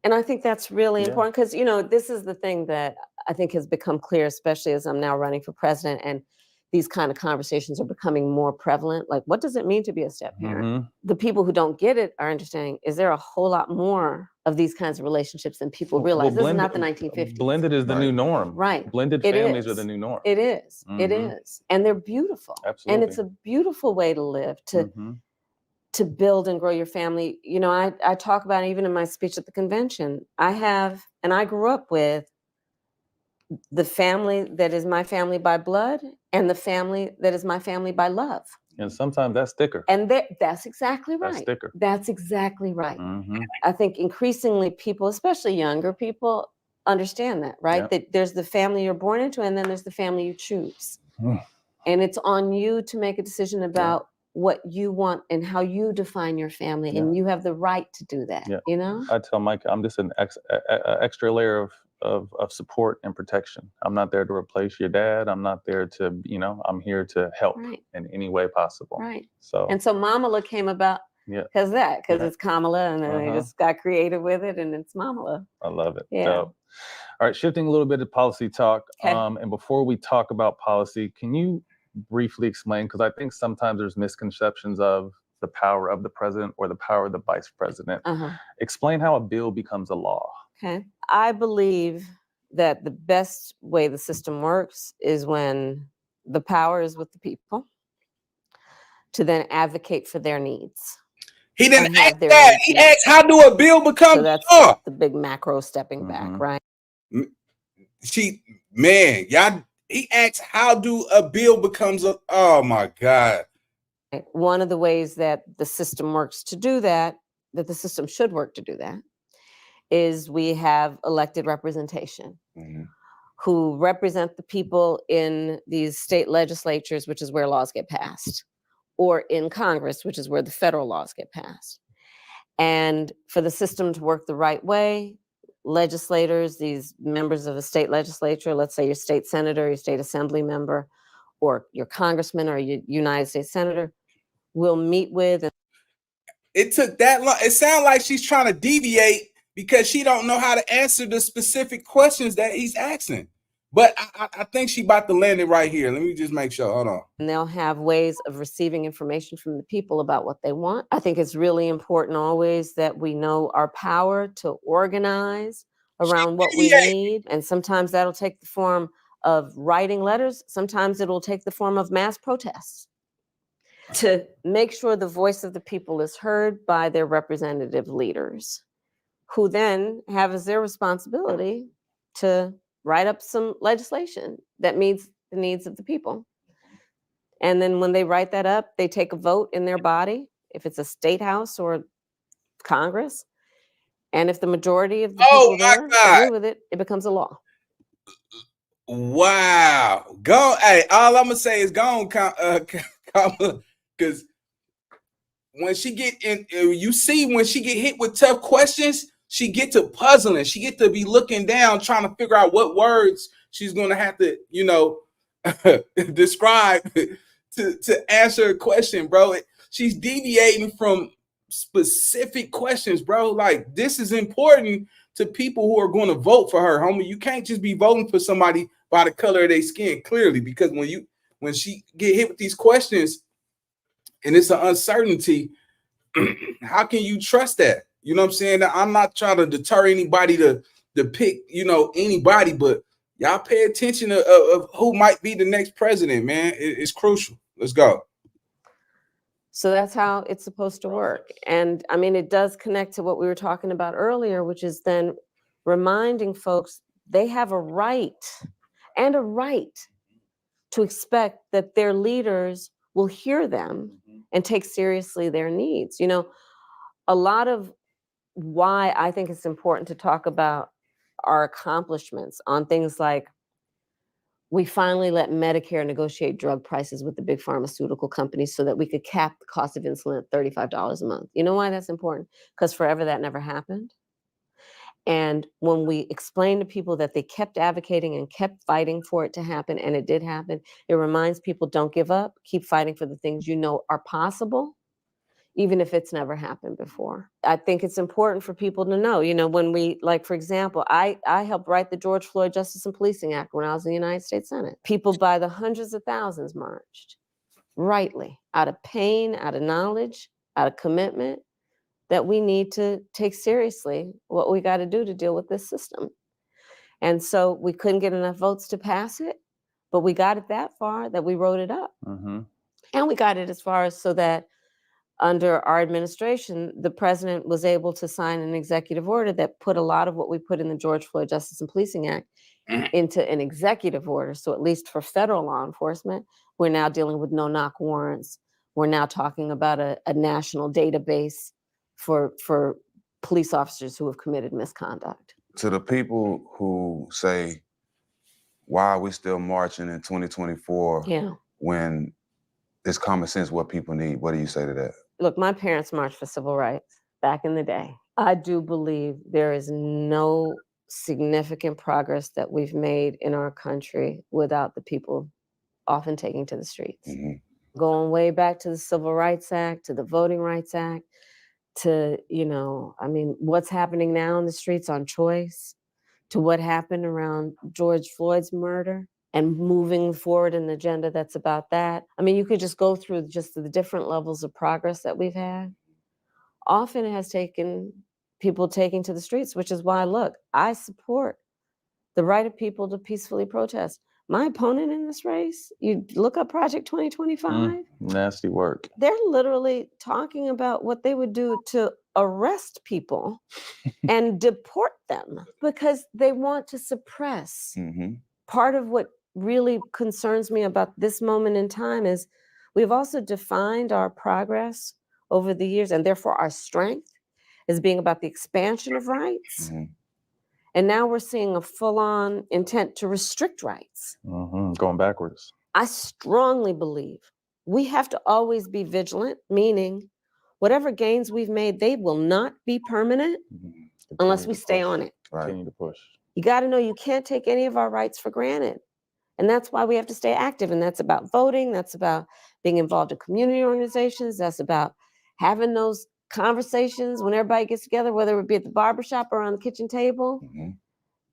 And I think that's really important, because, you know, this is the thing that I think has become clear, especially as I'm now running for president, and these kind of conversations are becoming more prevalent. Like, what does it mean to be a step parent? The people who don't get it are understanding, is there a whole lot more of these kinds of relationships than people realize? This is not the 1950s. Blended is the new norm. Right. Blended families are the new norm. It is. It is. And they're beautiful. Absolutely. And it's a beautiful way to live, to build and grow your family. You know, I talk about it even in my speech at the convention. I grew up with the family that is my family by blood and the family that is my family by love. And sometimes that's thicker. And that's exactly right. That's thicker. That's exactly right. I think increasingly people, especially younger people, understand that, right? That there's the family you're born into, and then there's the family you choose. And it's on you to make a decision about what you want and how you define your family. And you have the right to do that, you know? I tell Mike, I'm just an extra layer of support and protection. I'm not there to replace your dad. I'm not there to, you know, I'm here to help in any way possible. Right. So Mamala came about because it's Kamala, and then they just got creative with it, and it's Mamala. I love it. Yeah. So, all right, shifting a little bit of policy talk. And before we talk about policy, can you briefly explain, because I think sometimes there's misconceptions of the power of the president or the power of the vice president. Explain how a bill becomes a law. Okay. I believe that the best way the system works is when the power is with the people to then advocate for their needs. He didn't ask that. He asked, how do a bill become law? The big macro stepping back, right? He asked, how do a bill becomes a, oh my God. One of the ways that the system works to do that that the system should work to do that, is we have elected representation who represent the people in these state legislatures, which is where laws get passed, or in Congress, which is where the federal laws get passed. And for the system to work the right way, legislators, these members of a state legislature, let's say your state senator, your state assembly member, or your congressman or your United States senator, will meet with. And it took that long. It sounds like she's trying to deviate because she don't know how to answer the specific questions that he's asking. But I think she about to land it right here. Let me just make sure. Hold on. And they'll have ways of receiving information from the people about what they want. I think it's really important always that we know our power to organize around what we need. And sometimes that'll take the form of writing letters. Sometimes it'll take the form of mass protests to make sure the voice of the people is heard by their representative leaders, who then have as their responsibility to write up some legislation that meets the needs of the people. And then when they write that up, they take a vote in their body, if it's a state house or Congress. And if the majority of the people there agree with it, it becomes a law. Wow. Go. Hey, all I'm gonna say is go on, because when she get in, you see when she get hit with tough questions, she get to puzzling. She get to be looking down, trying to figure out what words she's gonna have to, you know, describe to answer a question, bro. She's deviating from specific questions, bro. Like, this is important to people who are going to vote for her, homie. You can't just be voting for somebody by the color of their skin, clearly, because when she get hit with these questions and it's an uncertainty, how can you trust that? You know what I'm saying? I'm not trying to deter anybody to pick, you know, anybody, but y'all pay attention of who might be the next president, man. It's crucial. Let's go. So that's how it's supposed to work. And I mean, it does connect to what we were talking about earlier, which is then reminding folks they have a right to expect that their leaders will hear them and take seriously their needs. You know, a lot of why I think it's important to talk about our accomplishments on things like, we finally let Medicare negotiate drug prices with the big pharmaceutical companies so that we could cap the cost of insulin at $35 a month. You know why that's important? Because forever that never happened. And when we explain to people that they kept advocating and kept fighting for it to happen, and it did happen, it reminds people, don't give up, keep fighting for the things you know are possible, even if it's never happened before. I think it's important for people to know, you know, when we, like, for example, I helped write the George Floyd Justice and Policing Act when I was in the United States Senate. People by the hundreds of thousands marched, rightly, out of pain, out of knowledge, out of commitment, that we need to take seriously what we got to do to deal with this system. And so we couldn't get enough votes to pass it, but we got it that far that we wrote it up. And we got it as far as so that under our administration, the president was able to sign an executive order that put a lot of what we put in the George Floyd Justice and Policing Act into an executive order. So at least for federal law enforcement, we're now dealing with no-knock warrants. We're now talking about a national database for police officers who have committed misconduct. To the people who say, why are we still marching in 2024 when it's common sense what people need? What do you say to that? Look, my parents marched for civil rights back in the day. I do believe there is no significant progress that we've made in our country without the people often taking to the streets. Going way back to the Civil Rights Act, to the Voting Rights Act, to, you know, I mean, what's happening now in the streets on choice, to what happened around George Floyd's murder, and moving forward an agenda that's about that. I mean, you could just go through just the different levels of progress that we've had. Often it has taken people taking to the streets, which is why, look, I support the right of people to peacefully protest. My opponent in this race, you look up Project 2025. Nasty work. They're literally talking about what they would do to arrest people and deport them because they want to suppress. Part of what really concerns me about this moment in time is we've also defined our progress over the years, and therefore our strength, as being about the expansion of rights. And now we're seeing a full-on intent to restrict rights. Going backwards. I strongly believe we have to always be vigilant, meaning whatever gains we've made, they will not be permanent unless we stay on it. Continue to push. You got to know you can't take any of our rights for granted. And that's why we have to stay active. And that's about voting. That's about being involved in community organizations. That's about having those conversations when everybody gets together, whether it be at the barbershop or on the kitchen table,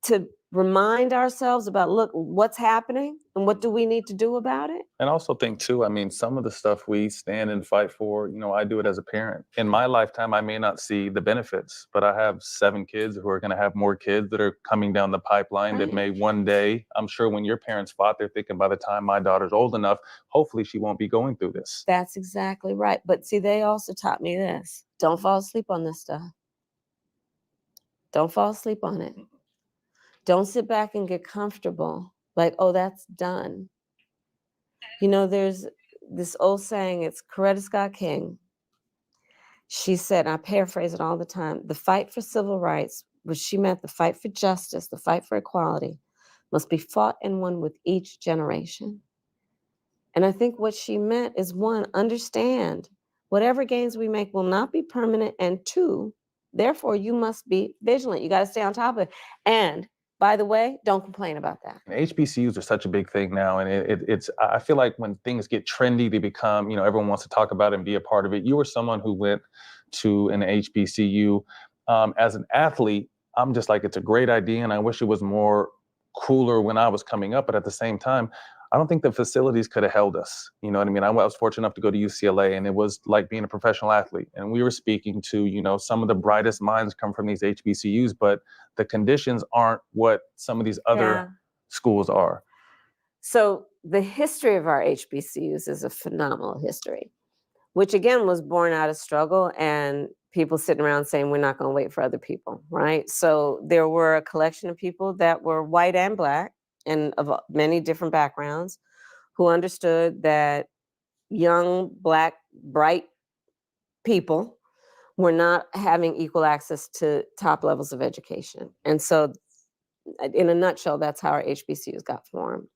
to remind ourselves about, look, what's happening and what do we need to do about it? And also think too, I mean, some of the stuff we stand and fight for, you know, I do it as a parent. In my lifetime, I may not see the benefits, but I have 7 kids who are going to have more kids that are coming down the pipeline that may one day, I'm sure when your parents fought, they're thinking by the time my daughter's old enough, hopefully she won't be going through this. That's exactly right. But see, they also taught me this. Don't fall asleep on this stuff. Don't fall asleep on it. Don't sit back and get comfortable. Like, oh, that's done. You know, there's this old saying, it's Coretta Scott King. She said, and I paraphrase it all the time, the fight for civil rights, which she meant the fight for justice, the fight for equality, must be fought and won with each generation. And I think what she meant is, 1, understand whatever gains we make will not be permanent, and 2, therefore you must be vigilant. You got to stay on top of it. And by the way, don't complain about that. And HBCUs are such a big thing now. And it's, I feel like when things get trendy, they become, you know, everyone wants to talk about it and be a part of it. You were someone who went to an HBCU. As an athlete, I'm just like, it's a great idea. And I wish it was more cooler when I was coming up. But at the same time, I don't think the facilities could have held us. You know what I mean? I was fortunate enough to go to UCLA, and it was like being a professional athlete. And we were speaking to, you know, some of the brightest minds come from these HBCUs, but the conditions aren't what some of these other schools are. So the history of our HBCUs is a phenomenal history, which again was born out of struggle and people sitting around saying, we're not going to wait for other people, right? So there were a collection of people that were white and Black and of many different backgrounds who understood that young, Black, bright people were not having equal access to top levels of education. And so in a nutshell, that's how our HBCUs got formed.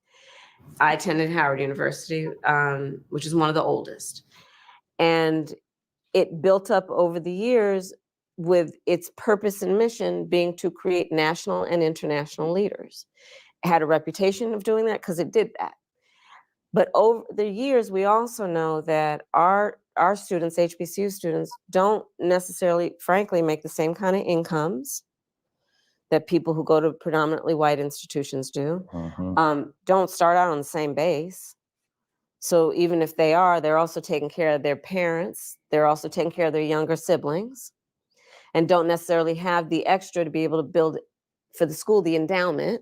I attended Howard University, which is one of the oldest. And it built up over the years with its purpose and mission being to create national and international leaders. It had a reputation of doing that because it did that. But over the years, we also know that our students, HBCU students, don't necessarily, frankly, make the same kind of incomes that people who go to predominantly white institutions do. Don't start out on the same base. So even if they are, they're also taking care of their parents. They're also taking care of their younger siblings, and don't necessarily have the extra to be able to build for the school, the endowment,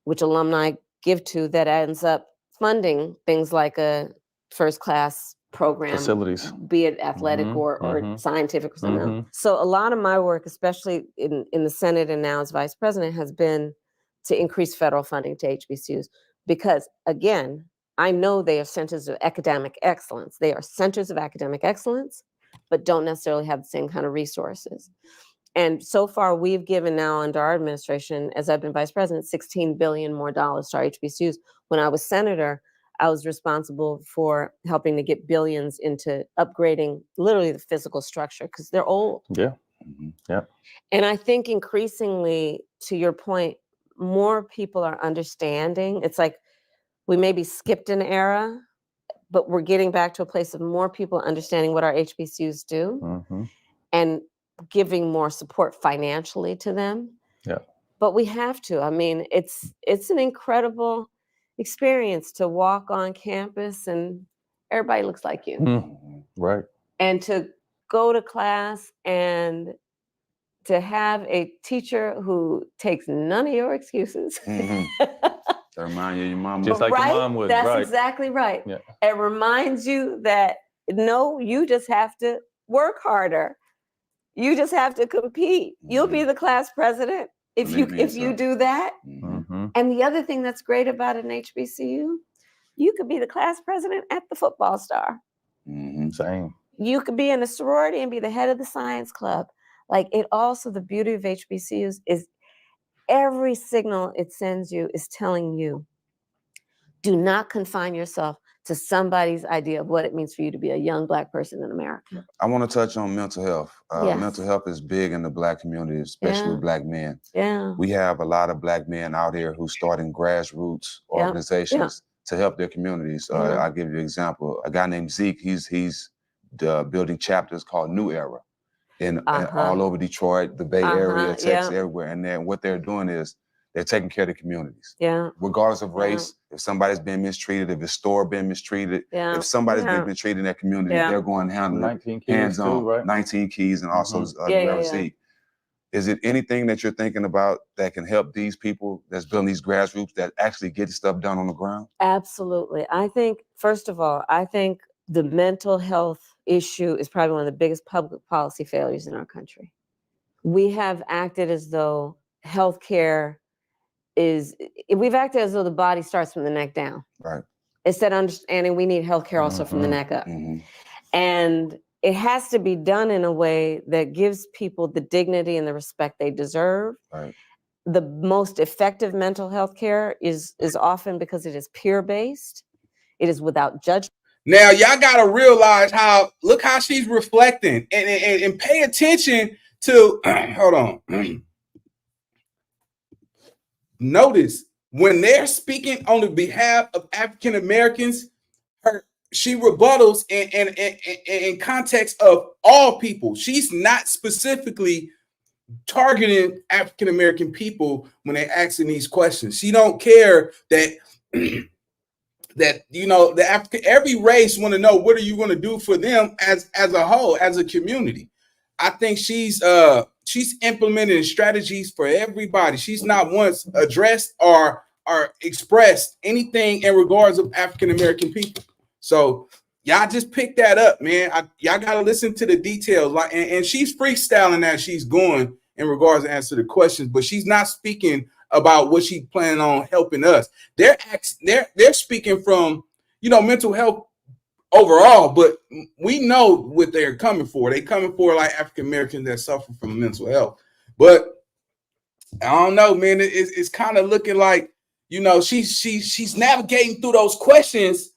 which alumni give to, that ends up funding things like a first class program, facilities, be it athletic or scientific or something else. So a lot of my work, especially in the Senate and now as vice president, has been to increase federal funding to HBCUs, because again, I know they are centers of academic excellence. They are centers of academic excellence, but don't necessarily have the same kind of resources. And so far, we've given now under our administration, as I've been vice president, $16 billion more to our HBCUs. When I was senator, I was responsible for helping to get billions into upgrading literally the physical structure because they're old. Yeah. And I think increasingly, to your point, more people are understanding. It's like we maybe skipped an era, but we're getting back to a place of more people understanding what our HBCUs do and giving more support financially to them. Yeah. But we have to. I mean, it's an incredible experience to walk on campus and everybody looks like you. Right. And to go to class and to have a teacher who takes none of your excuses. To remind you of your mom. Just like your mom would. That's exactly right. Yeah. It reminds you that, no, you just have to work harder. You just have to compete. You'll be the class president if you do that. And the other thing that's great about an HBCU, you could be the class president at the football star. Same. You could be in a sorority and be the head of the science club. Like it also, the beauty of HBCUs is every signal it sends you is telling you, do not confine yourself to somebody's idea of what it means for you to be a young Black person in America. I want to touch on mental health. Yes. Mental health is big in the Black community, especially Black men. Yeah. We have a lot of Black men out here who starting grassroots organizations to help their communities. I'll give you an example. A guy named Zeke, he's building chapters called New Era in all over Detroit, the Bay Area, Texas, everywhere. And then what they're doing is they're taking care of the communities. Regardless of race, if somebody's been mistreated, if a store been mistreated, if somebody's been mistreated in that community, they're going to handle 19 it keys hands-on. too, right? 19 keys and also Zeke. Is it anything that you're thinking about that can help these people that's building these grassroots that actually get stuff done on the ground? Absolutely. I think, first of all, I think the mental health issue is probably one of the biggest public policy failures in our country. We have acted as though healthcare we've acted as though the body starts from the neck down. Right. Instead of understanding we need healthcare also from the neck up. And it has to be done in a way that gives people the dignity and the respect they deserve. Right. The most effective mental health care is often because it is peer-based. It is without judgment. Now, y'all got to realize look how she's reflecting and pay attention to, hold on. Notice when they're speaking on the behalf of African Americans, she rebuttals in context of all people. She's not specifically targeting African American people when they're asking these questions. She don't care that every race want to know what are you going to do for them as a whole, as a community. I think she's implementing strategies for everybody. She's not once addressed or expressed anything in regards of African American people. So y'all just pick that up, man. Y'all got to listen to the details. And she's freestyling as she's going in regards to answer the questions, but she's not speaking about what she's planning on helping us. They're speaking from, mental health overall, but we know what they're coming for. They're coming for like African Americans that suffer from mental health. But I don't know, man. It's kind of looking like, she's navigating through those questions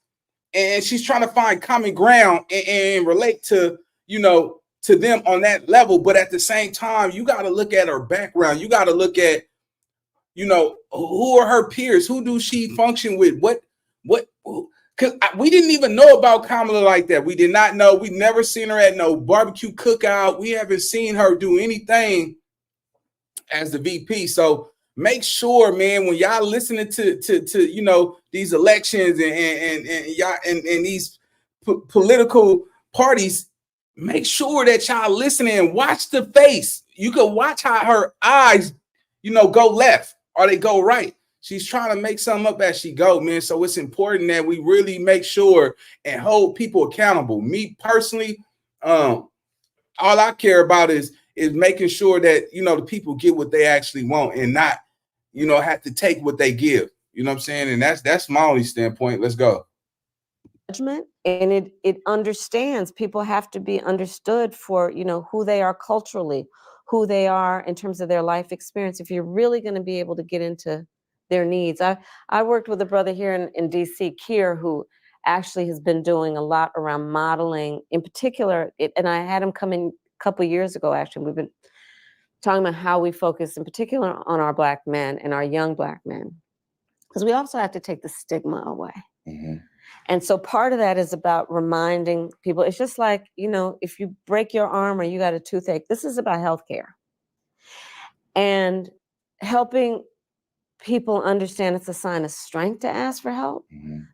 and she's trying to find common ground and relate to, to them on that level. But at the same time, you got to look at her background. You got to look at, who are her peers? Who do she function with? Because we didn't even know about Kamala like that. We did not know. We never seen her at no barbecue cookout. We haven't seen her do anything as the VP. So make sure, man, when y'all listening to these elections and these political parties, make sure that y'all listening and watch the face. You can watch how her eyes, go left or they go right. She's trying to make something up as she go, man. So it's important that we really make sure and hold people accountable. Me personally, all I care about is making sure that, the people get what they actually want and not, have to take what they give. You know what I'm saying? And that's my only standpoint. Let's go. Judgment, and it understands people have to be understood for, who they are culturally, who they are in terms of their life experience. If you're really going to be able to get into their needs. I worked with a brother here in DC, Kier, who actually has been doing a lot around modeling in particular. And I had him come in a couple of years ago, actually. We've been talking about how we focus in particular on our Black men and our young Black men, because we also have to take the stigma away. And so part of that is about reminding people, it's just like, if you break your arm or you got a toothache, this is about healthcare and helping people understand it's a sign of strength to ask for help,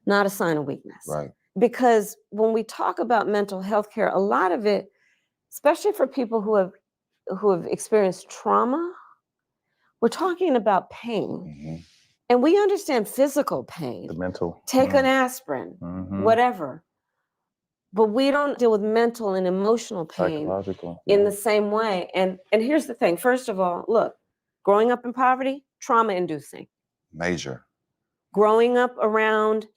not a sign of weakness. Right. Because when we talk about mental health care, a lot of it, especially for people who have experienced trauma, we're talking about pain. And we understand physical pain. The mental. Take an aspirin, whatever. But we don't deal with mental and emotional pain in the same way. And here's the thing. First of all, look, growing up in poverty, trauma-inducing. Major. Growing up around,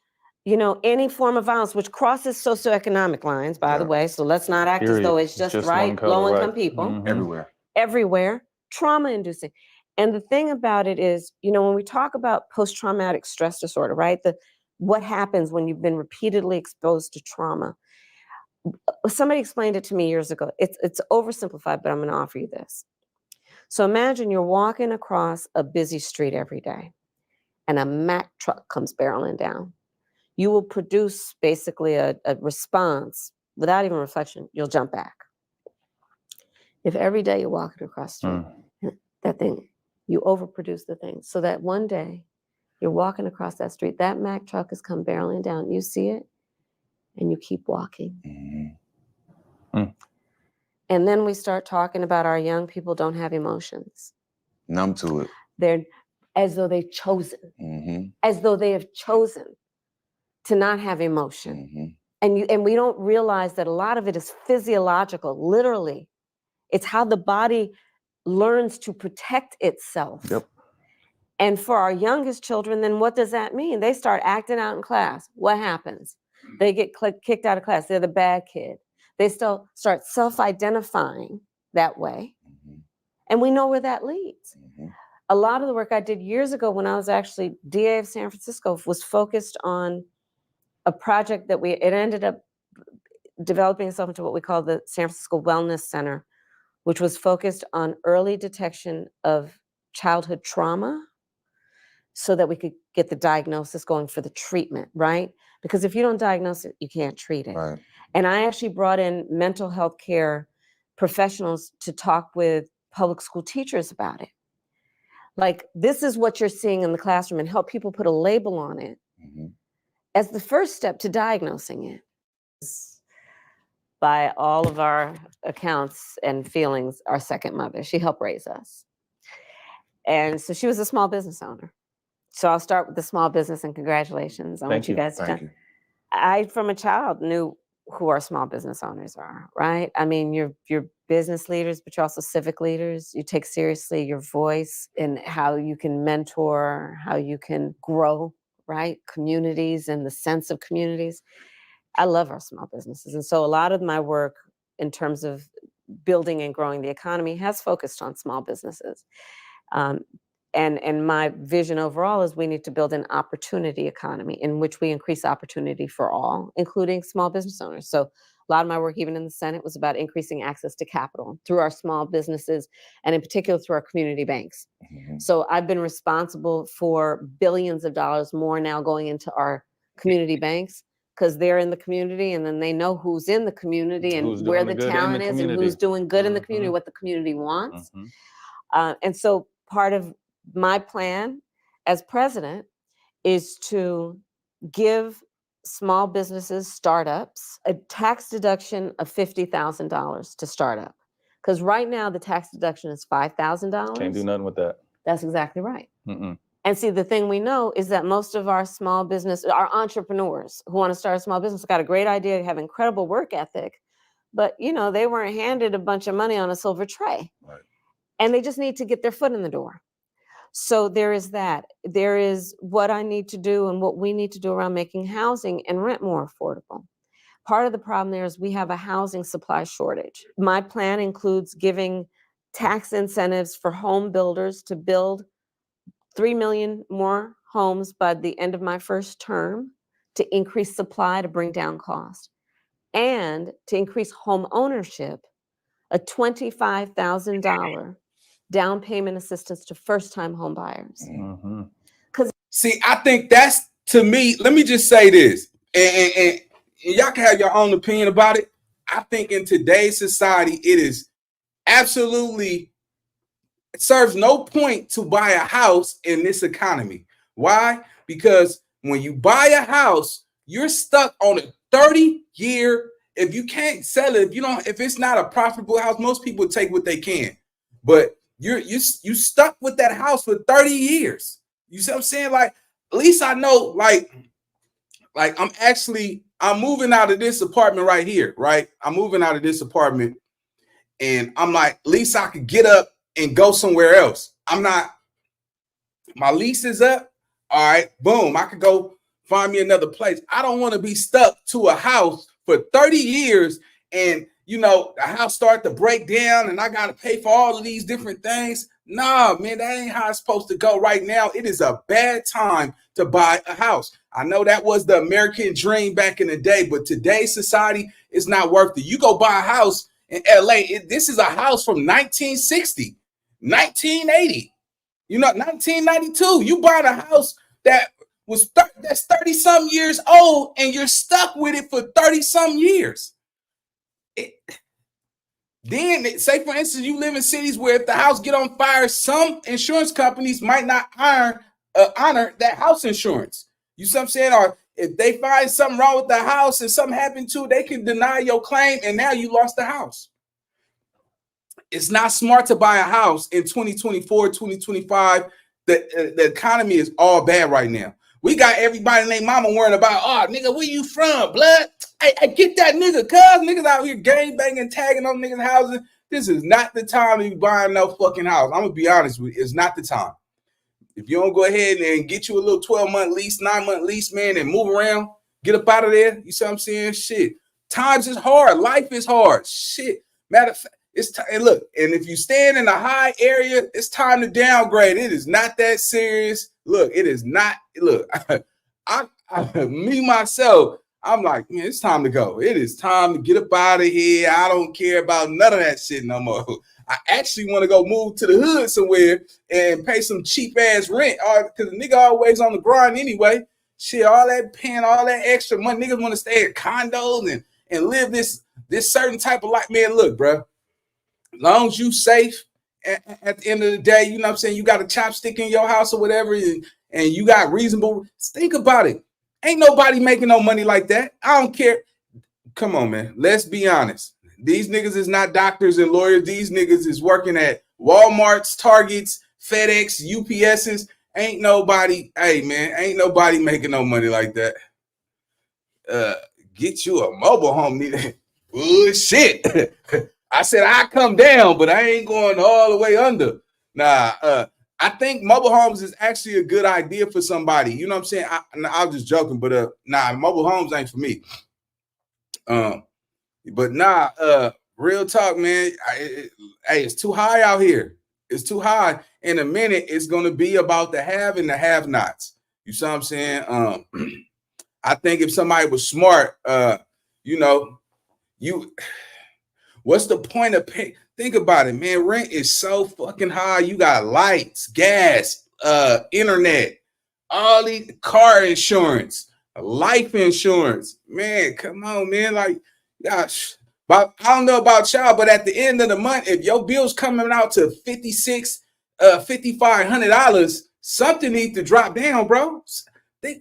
any form of violence, which crosses socioeconomic lines, by the way. So let's not act as though it's just right, low-income people. Everywhere. everywhere, trauma-inducing. And the thing about it is, you know, when we talk about post-traumatic stress disorder, right? What happens when you've been repeatedly exposed to trauma? Somebody explained it to me years ago. It's oversimplified, but I'm going to offer you this. So imagine you're walking across a busy street every day, and a Mack truck comes barreling down. You will produce basically a without even reflection. You'll jump back. If every day you're walking across the street, that thing, you overproduce the thing, so that one day you're walking across that street, that Mack truck has come barreling down, you see it, and you keep walking. And then we start talking about our young people don't have emotions. Numb to it. They're as though they've chosen, as though they have chosen to not have emotion. And we don't realize that a lot of it is physiological, literally. It's how the body learns to protect itself. Yep. And for our youngest children, then what does that mean? They start acting out in class. What happens? They get kicked out of class. They're the bad kid. They still start self-identifying that way. And we know where that leads. A lot of the work I did years ago when I was actually DA of San Francisco was focused on a project that it ended up developing itself into what we call the San Francisco Wellness Center, which was focused on early detection of childhood trauma so that we could get the diagnosis going for the treatment, right? Because if you don't diagnose it, you can't treat it. Right. And I actually brought in mental health care professionals to talk with public school teachers about it. Like, this is what you're seeing in the classroom, and help people put a label on it as the first step to diagnosing it. By all of our accounts and feelings, our second mother. She helped raise us. And so she was a small business owner. So I'll start with the small business, and congratulations on what you guys have done. I, from a child, knew who our small business owners are, right? I mean, you're business leaders, but you're also civic leaders. You take seriously your voice and how you can mentor, how you can grow, right? Communities and the sense of communities. I love our small businesses. And so a lot of my work in terms of building and growing the economy has focused on small businesses. And my vision overall is we need to build an opportunity economy in which we increase opportunity for all, including small business owners. So a lot of my work, even in the Senate, was about increasing access to capital through our small businesses, and in particular through our community banks. So I've been responsible for billions of dollars more now going into our community banks, because they're in the community, and then they know who's in the community and where the talent is and who's doing good in the community, what the community wants. And so part of my plan as president is to give small businesses, startups, a tax deduction of $50,000 to start up. Because right now the tax deduction is $5,000. Can't do nothing with that. That's exactly right. And see, the thing we know is that most of our small business, our entrepreneurs who want to start a small business, got a great idea, have incredible work ethic, but you know, they weren't handed a bunch of money on a silver tray. Right. And they just need to get their foot in the door. So there is that. There is what I need to do and what we need to do around making housing and rent more affordable. Part of the problem there is we have a housing supply shortage. My plan includes giving tax incentives for home builders to build 3 million more homes by the end of my first term, to increase supply, to bring down cost, and to increase home ownership, a $25,000 down payment assistance to first-time home buyers. See, I think that's, to me, let me just say this, and y'all can have your own opinion about it. I think in today's society, it is absolutely, it serves no point to buy a house in this economy. Why? Because when you buy a house, you're stuck on a 30-year, if you can't sell it, if it's not a profitable house, most people take what they can. But you stuck with that house for 30 years. You see what I'm saying? Like, at least I know, like I'm moving out of this apartment right here, right? I'm moving out of this apartment, and I'm like, at least I could get up and go somewhere else. My lease is up. All right, boom, I could go find me another place. I don't want to be stuck to a house for 30 years, and you know, the house start to break down and I got to pay for all of these different things. Nah, man, that ain't how it's supposed to go right now. It is a bad time to buy a house. I know that was the American dream back in the day, but today's society is not worth it. You go buy a house in LA, this is a house from 1960, 1980, you know, 1992. You bought a house that was that's 30 some years old and you're stuck with it for 30 some years. Then say, for instance, you live in cities where if the house get on fire, some insurance companies might not honor that house insurance. You see what I'm saying? Or if they find something wrong with the house and something happened to it, they can deny your claim and now you lost the house. It's not smart to buy a house in 2024, 2025. The economy is all bad right now. We got everybody and their mama worrying about, oh, nigga, where you from, blood? I get that nigga, cuz niggas out here gang banging, tagging on niggas' houses. This is not the time to be buying no fucking house. I'm gonna be honest with you, it's not the time. If you don't go ahead and get you a little 12-month lease, 9-month lease, man, and move around, get up out of there. You see what I'm saying? Shit. Times is hard. Life is hard. Shit. Matter of fact, it's time. And look, and if you stand in a high area, it's time to downgrade. It is not that serious. Look, it is not. Look, me myself, I'm like, man, it's time to go. It is time to get up out of here. I don't care about none of that shit no more. I actually want to go move to the hood somewhere and pay some cheap ass rent, because the nigga always on the grind anyway. Shit, all that paying, all that extra money. Niggas want to stay at condos and live this certain type of life. Man, look, bro. As long as you safe at the end of the day, you know what I'm saying? You got a chopstick in your house or whatever, and you got reasonable. Think about it. Ain't nobody making no money like that. I don't care. Come on, man. Let's be honest. These niggas is not doctors and lawyers. These niggas is working at Walmarts, Targets, FedEx, UPSs. Ain't nobody, hey, man, ain't nobody making no money like that. Get you a mobile home. Bullshit. I said I come down, but I ain't going all the way under. Nah, I think mobile homes is actually a good idea for somebody. You know what I'm saying? I was just joking, but nah, mobile homes ain't for me. But nah, real talk, man. Hey, it's too high out here. It's too high. In a minute, it's gonna be about the have and the have-nots. You see what I'm saying? I think if somebody was smart, you know, what's the point of pay? Think about it, man. Rent is so fucking high. You got lights, gas, internet, all these car insurance, life insurance. Man, come on, man. Like, gosh, but I don't know about y'all, but at the end of the month, if your bill's coming out to $5,500, something needs to drop down, bro. If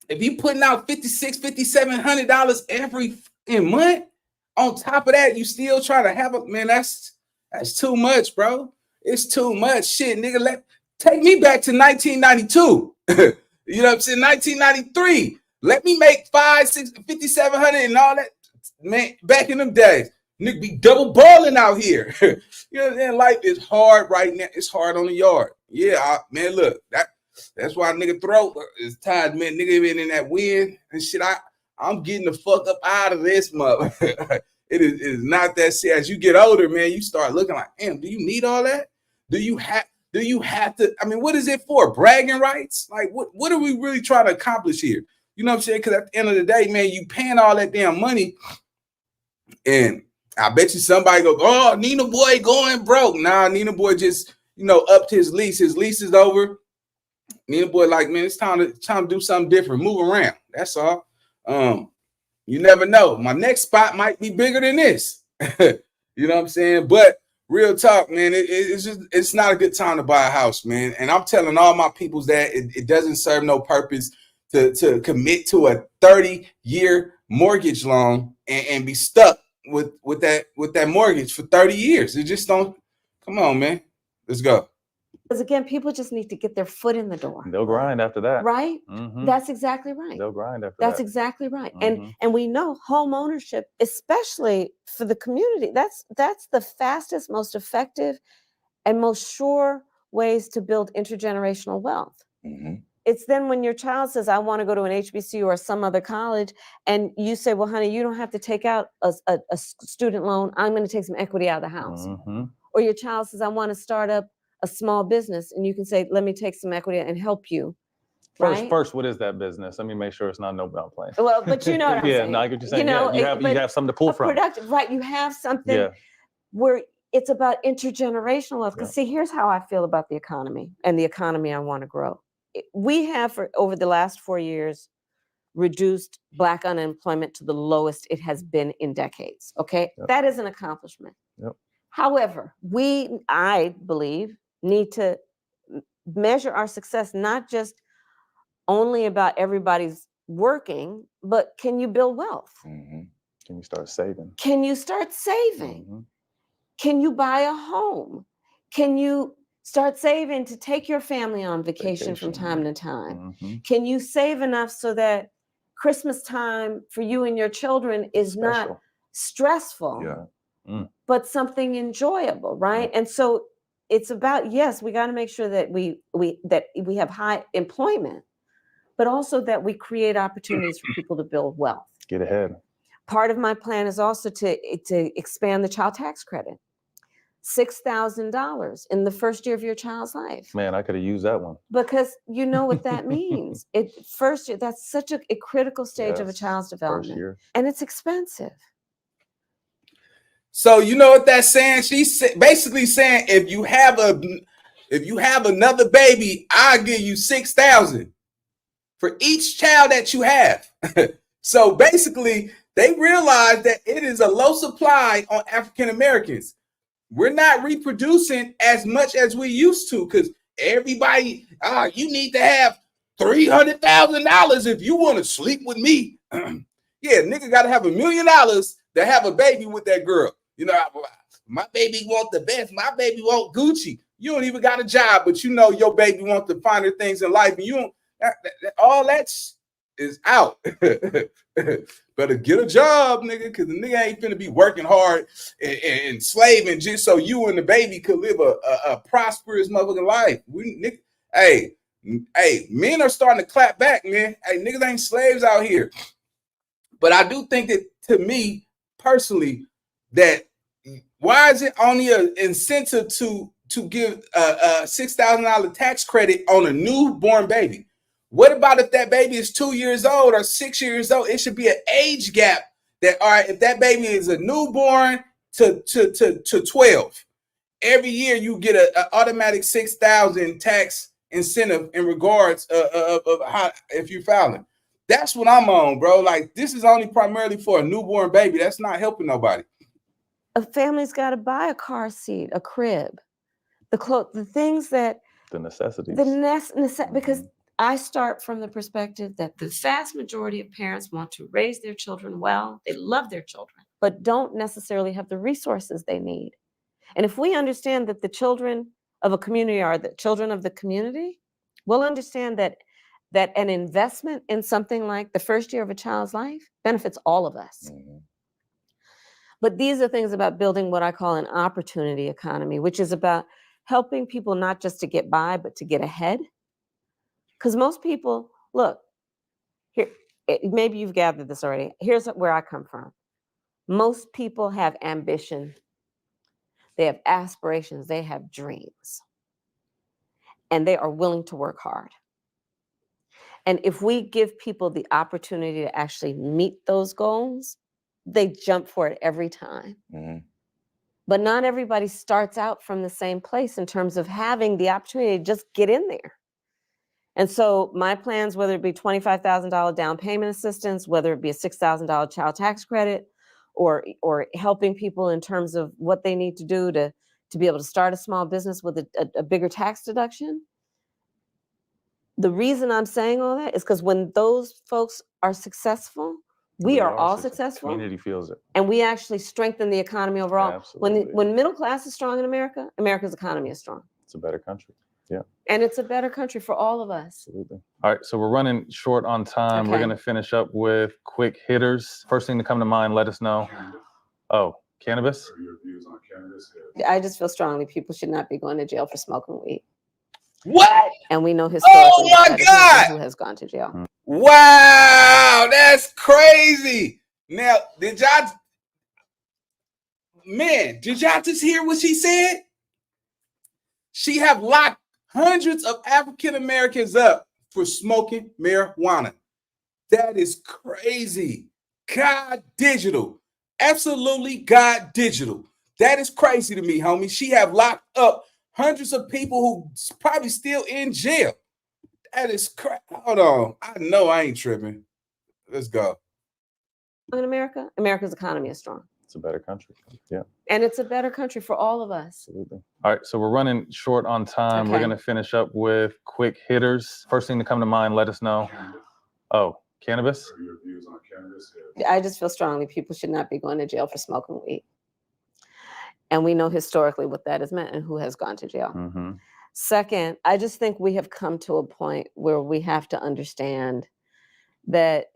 you putting out $5,700 every month, on top of that, you still try to have a man. That's too much, bro. It's too much shit, nigga. Take me back to 1992. You know what I'm saying? 1993. Let me make $5,700 and all that, man. Back in them days, nigga be double balling out here. You know what I'm saying? Life is hard right now. It's hard on the yard. Yeah, man. Look, that's why nigga throat is tired, man. Nigga been in that wind and shit. I'm getting the fuck up out of this mother. It is not that serious. As you get older, man, you start looking like, damn, do you need all that? Do you have to? I mean, what is it for? Bragging rights? Like, what are we really trying to accomplish here? You know what I'm saying? Because at the end of the day, man, you paying all that damn money, and I bet you somebody go, oh, Nina boy going broke. Nah, Nina boy just, you know, upped his lease. His lease is over. Nina boy like, man, it's time to do something different. Move around. That's all. You never know. My next spot might be bigger than this. You know what I'm saying? But real talk, man, it's not a good time to buy a house, man. And I'm telling all my peoples that it doesn't serve no purpose to commit to a 30-year mortgage loan and be stuck with that mortgage for 30 years. It just don't. Come on, man. Let's go. Because again, people just need to get their foot in the door. They'll grind after that. Right? Mm-hmm. That's exactly right. They'll grind after that. That's exactly right. Mm-hmm. And we know home ownership, especially for the community, that's the fastest, most effective, and most sure ways to build intergenerational wealth. Mm-hmm. it's then when your child says, I want to go to an HBCU or some other college, and you say, well, honey, you don't have to take out a student loan. I'm going to take some equity out of the house. Or your child says, I want to start up a small business, and you can say, let me take some equity and help you. First, what is that business? Let me make sure it's not no belt plane. Well, but you know what I'm saying. No, I get what you're saying. You have something to pull from. Productive, right? You have something where it's about intergenerational wealth. Because see, here's how I feel about the economy and the economy I want to grow. We have, over the last 4 years, reduced Black unemployment to the lowest it has been in decades. Okay, that is an accomplishment. However, I believe, need to measure our success not just only about everybody's working, but can you build wealth? Can you start saving? Can you start saving? Can you buy a home? Can you start saving to take your family on vacation from time to time? Can you save enough so that Christmas time for you and your children is not stressful, but something enjoyable, right? And so it's about, yes, we got to make sure that we have high employment, but also that we create opportunities for people to build wealth. Get ahead. Part of my plan is also to expand the child tax credit. $6,000 in the first year of your child's life. Man, I could have used that one. Because you know what that means. First year, that's such a critical stage of a child's development. And it's expensive. So you know what that's saying? She's basically saying, if you have another baby, I'll give you $6,000 for each child that you have. So basically, they realize that it is a low supply on African Americans. We're not reproducing as much as we used to, because everybody, you need to have $300,000 if you want to sleep with me. Yeah, nigga got to have $1 million to have a baby with that girl. You know, my baby want the best. My baby want Gucci. You don't even got a job, but you know your baby want the finer things in life, and you don't. All that is out. Better get a job, nigga, because the nigga ain't finna be working hard and slaving just so you and the baby could live a prosperous motherfucking life. Hey, men are starting to clap back, man. Hey, niggas ain't slaves out here. But I do think that, to me personally, that why is it only an incentive to give a $6,000 tax credit on a newborn baby? What about if that baby is 2 years old or 6 years old? It should be an age gap that, all right, if that baby is a newborn to 12, every year you get an automatic $6,000 tax incentive in regards of how, if you're filing. That's what I'm on, bro. Like, this is only primarily for a newborn baby. That's not helping nobody. A family's got to buy a car seat, a crib, the things that... The necessities. Because I start from the perspective that the vast majority of parents want to raise their children well. They love their children, but don't necessarily have the resources they need. And if we understand that the children of a community are the children of the community, we'll understand that an investment in something like the first year of a child's life benefits all of us. But these are things about building what I call an opportunity economy, which is about helping people not just to get by, but to get ahead. Because most people, look, here, maybe you've gathered this already. Here's where I come from. Most people have ambition. They have aspirations. They have dreams. And they are willing to work hard. And if we give people the opportunity to actually meet those goals, they jump for it every time. But not everybody starts out from the same place in terms of having the opportunity to just get in there. And so my plans, whether it be $25,000 down payment assistance, whether it be a $6,000 child tax credit, or helping people in terms of what they need to do to be able to start a small business with a bigger tax deduction. The reason I'm saying all that is because when those folks are successful, we are all successful. Community feels it. And we actually strengthen the economy overall. Absolutely. When middle class is strong in America, America's economy is strong. It's a better country. Yeah. And it's a better country for all of us. Absolutely. All right, so we're running short on time. We're going to finish up with quick hitters. First thing to come to mind, let us know. Oh, cannabis? What are your views on cannabis? I just feel strongly people should not be going to jail for smoking weed. What? And we know historically Oh my God! who has gone to jail. Wow, that's crazy. Now, did y'all just hear what she said? She have locked hundreds of African Americans up for smoking marijuana. That is crazy. God digital. Absolutely God digital. That is crazy to me, homie. She have locked up hundreds of people who probably still in jail. That is crazy. Hold on. I know I ain't tripping. Let's go. In America, America's economy is strong. It's a better country. Yeah. And it's a better country for all of us. Absolutely. All right, so we're running short on time. Okay. We're going to finish up with quick hitters. First thing to come to mind, let us know. Oh, cannabis? What are your views on cannabis? I just feel strongly people should not be going to jail for smoking weed. And we know historically what that has meant and who has gone to jail. Mm-hmm. Second, I just think we have come to a point where we have to understand that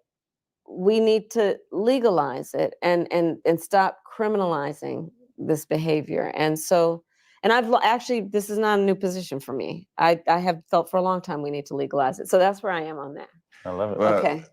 we need to legalize it and stop criminalizing this behavior. And so, and I've actually, this is not a new position for me. I have felt for a long time we need to legalize it. So that's where I am on that. I love it. Well, Okay.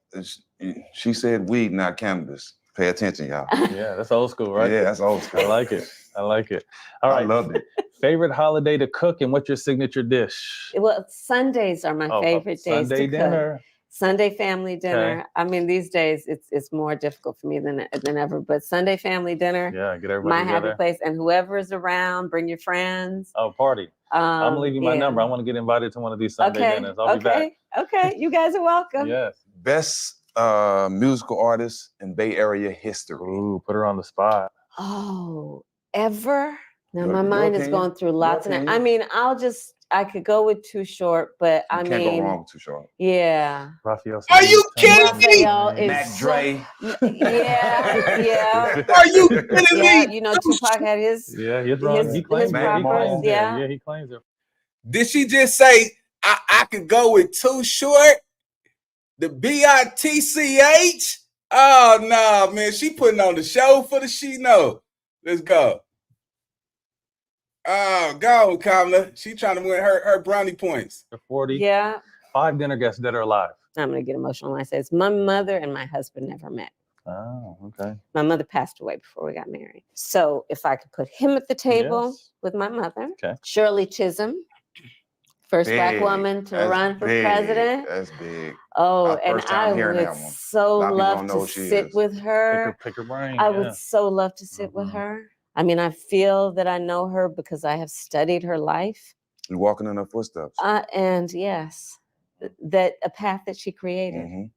She said weed, not cannabis. Pay attention, y'all. Yeah, that's old school, right? Yeah, that's old school. I like it. I like it. All right. I loved it. Favorite holiday to cook and what's your signature dish? Well, Sundays are my favorite days Sunday to dinner. cook. Sunday family dinner. Okay. I mean, these days it's more difficult for me than ever. But Sunday family dinner, Yeah, get everybody my together. happy place, and whoever is around, bring your friends. Oh, party. I'm gonna leave you my number. I want to get invited to one of these Sunday dinners. I'll be back. Okay, you guys are welcome. Yes. Best musical artist in Bay Area history. Ooh, put her on the spot. Oh, ever? Now Your my mind is opinion? going through lots of. opinion? I mean, I could go with Too Short, but You I can't mean, go wrong with Too Short. Yeah. Raphael. Are you kidding me? Raphael is Mac Dre. Yeah. Are you kidding Yeah, me? you know, Tupac had his. Yeah, he's wrong. He claims his it. properties, yeah. Yeah, he claims it. Did she just say I could go with Too Short? The BITCH? Oh no, man. She putting on the show for the she know. Let's go. Oh, go, Kamala. She trying to win her brownie points. 40. Yeah. 5 dinner guests dead or alive. I'm gonna get emotional when I say this. My mother and my husband never met. Oh, okay. My mother passed away before we got married. So if I could put him at the table Yes. with my mother, Okay. Shirley Chisholm, first Black woman to run for president. That's big. Oh, and first time I hearing would that one. so A lot of people love don't know to who she sit is. with her. Pick her brain. I yeah. would so love to sit with her. I mean, I feel that I know her because I have studied her life. You're walking in her footsteps. And yes, that a path that she created, Mhm.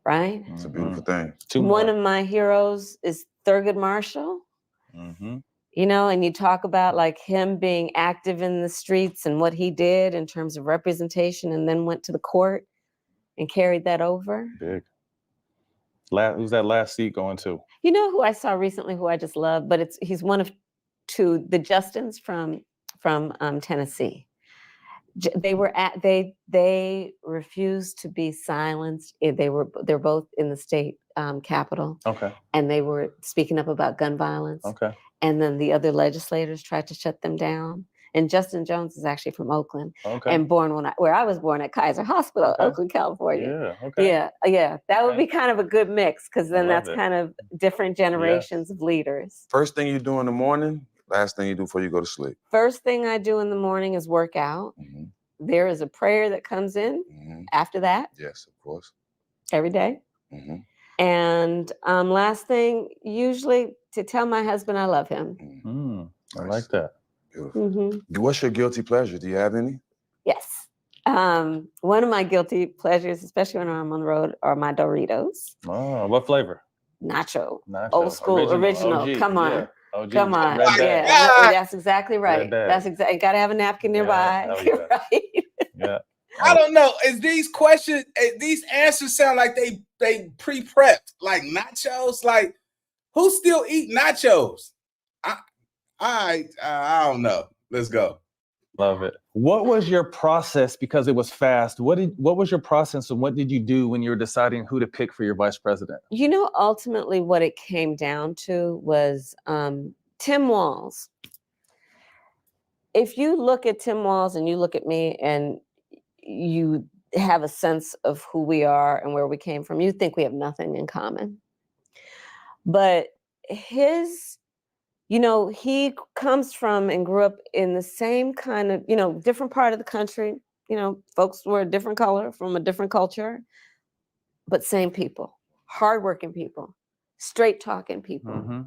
right? It's a beautiful thing. One of my heroes is Thurgood Marshall. Mm-hmm. You know, and you talk about like him being active in the streets and what he did in terms of representation, and then went to the court and carried that over. Big. Who's that last seat going to? You know who I saw recently, who I just love, but he's one of two, the Justins from Tennessee. They refused to be silenced. They're both in the state capitol. Okay. And they were speaking up about gun violence. Okay. And then the other legislators tried to shut them down. And Justin Jones is actually from Oakland, and born where I was born at Kaiser Hospital, Oakland, California. Yeah. Okay. Yeah. That would be kind of a good mix, because then that's kind of different generations of leaders. First thing you do in the morning, last thing you do before you go to sleep. First thing I do in the morning is work out. Mm-hmm. There is a prayer that comes in after that. Yes, of course. Every day. Mm-hmm. And last thing, usually to tell my husband I love him. Mm, I like that. Beautiful. Mm-hmm. What's your guilty pleasure? Do you have any? Yes. One of my guilty pleasures, especially when I'm on the road, are my Doritos. Oh, what flavor? Nacho. Old school, original. OG. Come on. Yeah. OG. Come on. Red bag. Yeah, that's exactly right. Red bag. That's exactly. Got to have a napkin nearby. Right. Yeah. I don't know. Is these questions, these answers sound like they pre-prepped, like nachos? Like, who still eat nachos? I don't know. Let's go. Love it. What was your process? Because it was fast. What was your process, and what did you do when you were deciding who to pick for your vice president? You know, ultimately what it came down to was Tim Walz if you look at Tim Walz and you look at me and you have a sense of who we are and where we came from, you think we have nothing in common. But his, he comes from and grew up in the same kind of, different part of the country. Folks were a different color from a different culture, but same people, hardworking people, straight talking people,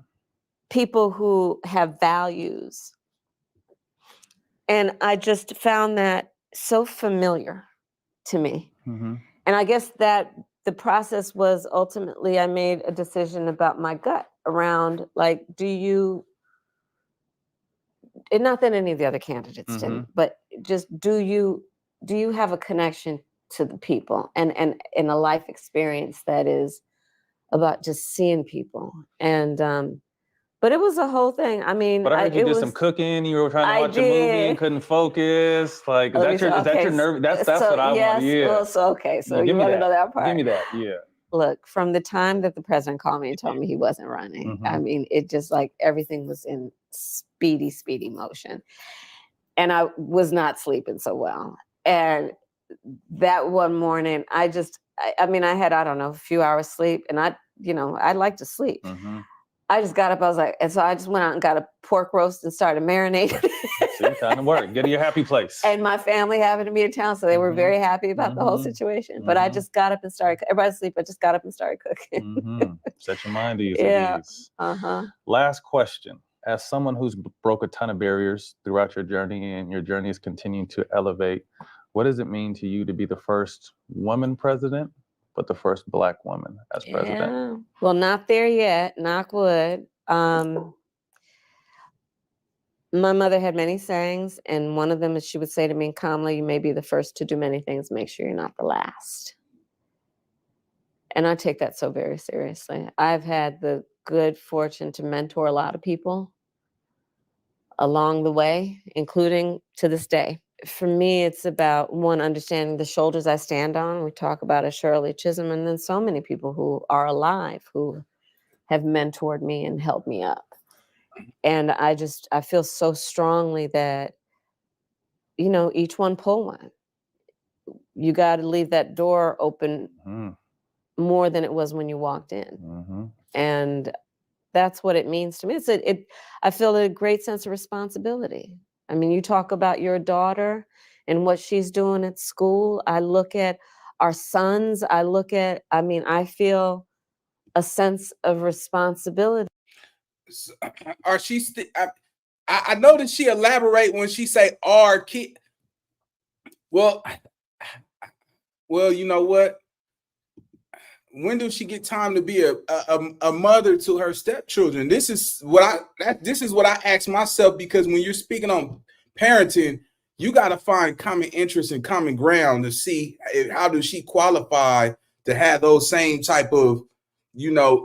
people who have values. And I just found that so familiar to me. And I guess that the process was ultimately, I made a decision about my gut around, like, and not that any of the other candidates didn't, but just do you have a connection to the people and a life experience that is about just seeing people. And but it was a whole thing. I mean, but I heard you did some cooking. You were trying to watch a movie and couldn't focus. Like, is that your nerve? That's what I want to hear. Well, so you want to know that part? Give me that. Yeah. Look, from the time that the president called me and told me he wasn't running, I mean, it just like everything was in speedy motion, and I was not sleeping so well. And that one morning, I had, I don't know, a few hours sleep, and I like to sleep. I just got up, and so I just went out and got a pork roast and started marinating. See, time to work. Get to your happy place. And my family happened to be in town, so they were very happy about the whole situation. But I just got up and started, everybody's asleep, I just got up and started cooking. Set your mind to ease. Yeah. Last question. As someone who's broke a ton of barriers throughout your journey, and your journey is continuing to elevate, what does it mean to you to be the first woman president, but the first Black woman as president? Yeah. Well, not there yet, knock wood. My mother had many sayings, and one of them is she would say to me, Kamala, you may be the first to do many things, make sure you're not the last. And I take that so very seriously. I've had the good fortune to mentor a lot of people along the way, including to this day. For me, it's about, one, understanding the shoulders I stand on. We talk about a Shirley Chisholm, and then so many people who are alive who have mentored me and helped me up. And I feel so strongly that, each one pull one. You got to leave that door open more than it was when you walked in. And that's what it means to me. I feel a great sense of responsibility. I mean, you talk about your daughter and what she's doing at school. I look at our sons. I feel a sense of responsibility. Are she I noticed she elaborate when she say our kid. Well, you know what? When does she get time to be a mother to her stepchildren? This is what I ask myself, because when you're speaking on parenting, you got to find common interests and common ground to see how does she qualify to have those same type of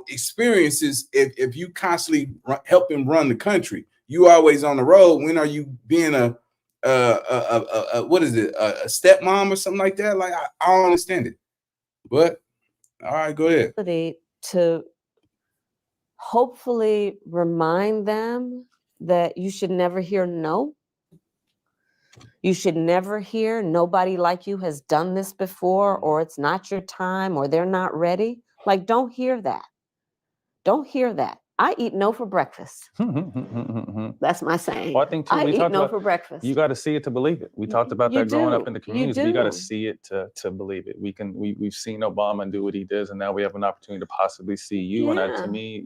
experiences. If you constantly helping run the country, you always on the road. When are you being a what is it, a stepmom or something like that? Like I don't understand it, but. All right, go ahead. To hopefully remind them that you should never hear no. You should never hear nobody like you has done this before, or it's not your time, or they're not ready. Like, don't hear that. Don't hear that. I eat no for breakfast. That's my saying. Well, I think too, I eat no for breakfast. You got to see it to believe it. We talked about that growing up in the communities. You got to see it to believe it. We've seen Obama do what he does, and now we have an opportunity to possibly see you. And to me,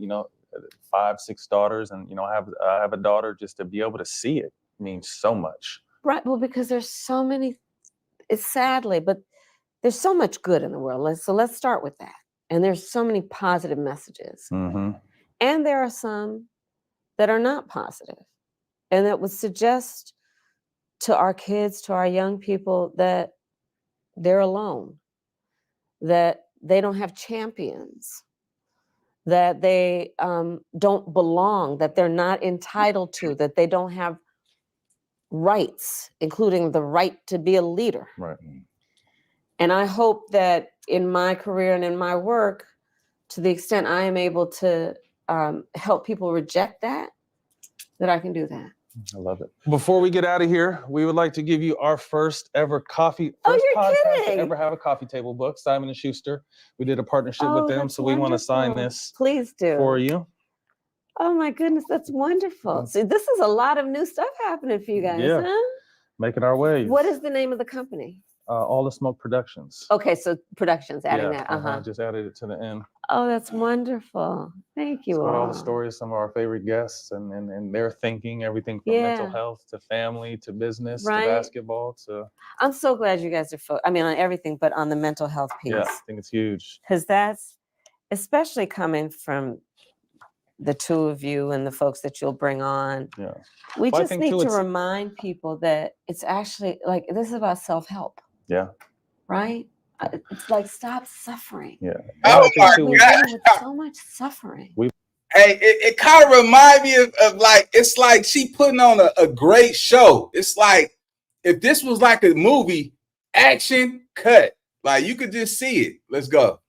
5, 6 daughters, and I have a daughter. Just to be able to see it means so much. Right. Well, because there's so many. It's sadly, but there's so much good in the world. So let's start with that. And there's so many positive messages. And there are some that are not positive, and that would suggest to our kids, to our young people, that they're alone, that they don't have champions, that they don't belong, that they're not entitled to, that they don't have rights, including the right to be a leader. Right. And I hope that in my career and in my work, to the extent I am able to help people reject that I can do that. I love it. Before we get out of here, we would like to give you our first ever podcast kidding. to ever have a coffee table book, Simon & Schuster. We did a partnership with them, so we want to sign this Please do. for you. Oh my goodness, that's wonderful. See, this is a lot of new stuff happening for you guys, huh? Making our way. What is the name of the company? All the Smoke Productions. Okay, so Productions, adding that. Just added it to the end. Oh, that's wonderful. Thank you all. All the stories, some of our favorite guests and their thinking, everything from mental health to family to business to basketball to... I'm so glad you guys are, on everything, but on the mental health piece. Yeah, I think it's huge. Because that's, especially coming from the two of you and the folks that you'll bring on. Yeah. We just need to remind people that it's actually like, this is about self-help. Yeah. Right? It's like, stop suffering. Yeah. Oh my God. With so much suffering. Hey, it kind of reminds me of like, it's like she putting on a great show. It's like, if this was like a movie, action, cut. Like, you could just see it. Let's go.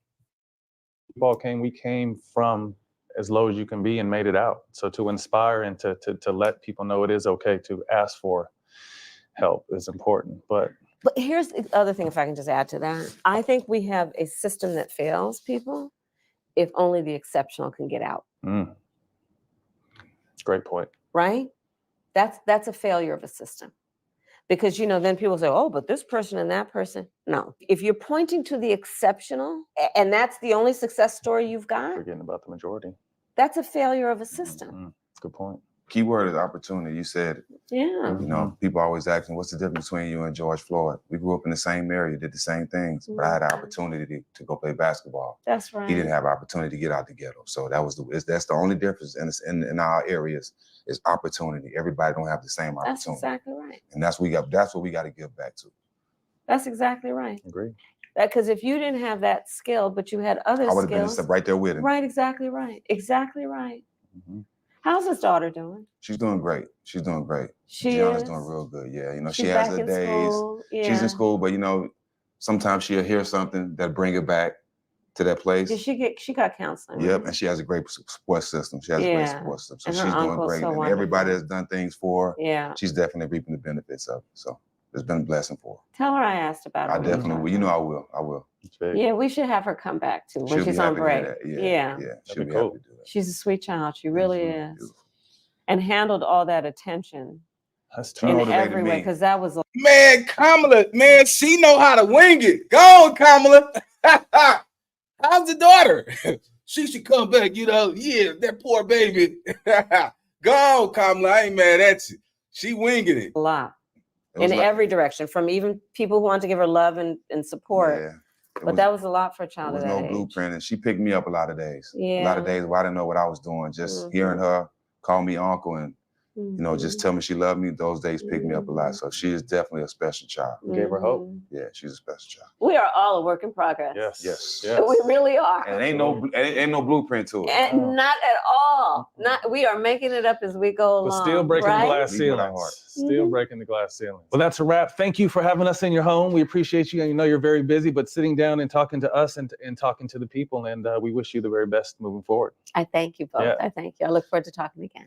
We came from as low as you can be and made it out. So to inspire and to let people know it is okay to ask for help is important. But here's the other thing, if I can just add to that. I think we have a system that fails people if only the exceptional can get out. Great point. Right? That's a failure of a system. Because, then people say, oh, but this person and that person. No. If you're pointing to the exceptional and that's the only success story you've got, forgetting about the majority. That's a failure of a system. Good point. Keyword is opportunity. You said, people always asking, what's the difference between you and George Floyd? We grew up in the same area, did the same things, but I had the opportunity to go play basketball. That's right. He didn't have opportunity to get out the ghetto. So that's the only difference in our areas is opportunity. Everybody don't have the same opportunity. That's exactly right. And that's what we got to give back to. That's exactly right. Agree. Because if you didn't have that skill, but you had other skills. I would have been right there with him. Right, exactly right. Exactly right. How's his daughter doing? She's doing great. Gianna's doing real good. Yeah, she has her days. Yeah. She's in school, but sometimes she'll hear something that bring her back to that place. Did she got counseling? Yep, right? And she has a great support system. So she's doing great. So and everybody has done things for her. Yeah. She's definitely reaping the benefits of it. So it's been a blessing for her. Tell her I asked about her. I definitely will. I will. Yeah, we should have her come back too when she's on break. Yeah. She'll be happy to do that. She's a sweet child. She really is. Beautiful. And handled all that attention. That's true. In every way, because that was man, Kamala, man, she know how to wing it. Go on, Kamala. How's the daughter? She should come back, that poor baby. Go on, Kamala. I ain't mad at you. She winging it. A lot. In every direction, from even people who want to give her love and support. Yeah. But that was a lot for a child of that age. There was no blueprint, and she picked me up a lot of days. Yeah. A lot of days where I didn't know what I was doing. Just hearing her call me uncle and just tell me she loved me. Those days picked me up a lot. So she is definitely a special child. Gave her hope. Yeah, she's a special child. We are all a work in progress. Yes. We really are. And ain't no blueprint to it. And not at all. We are making it up as we go along. But still breaking the glass ceiling. Still breaking the glass ceiling. Well, that's a wrap. Thank you for having us in your home. We appreciate you. I know you're very busy, but sitting down and talking to us and talking to the people. And we wish you the very best moving forward. I thank you both. I thank you. I look forward to talking again.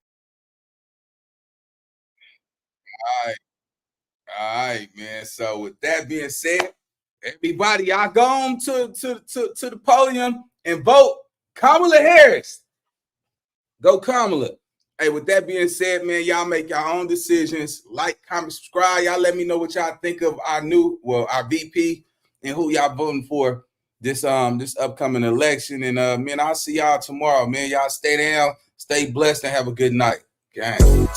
All right, man. So with that being said, everybody, y'all go on to the podium and vote Kamala Harris. Go Kamala. Hey, with that being said, man, y'all make your own decisions. Like, comment, subscribe. Y'all let me know what y'all think of our VP and who y'all voting for this upcoming election. And man, I'll see y'all tomorrow, man. Y'all stay down, stay blessed, and have a good night. Gang.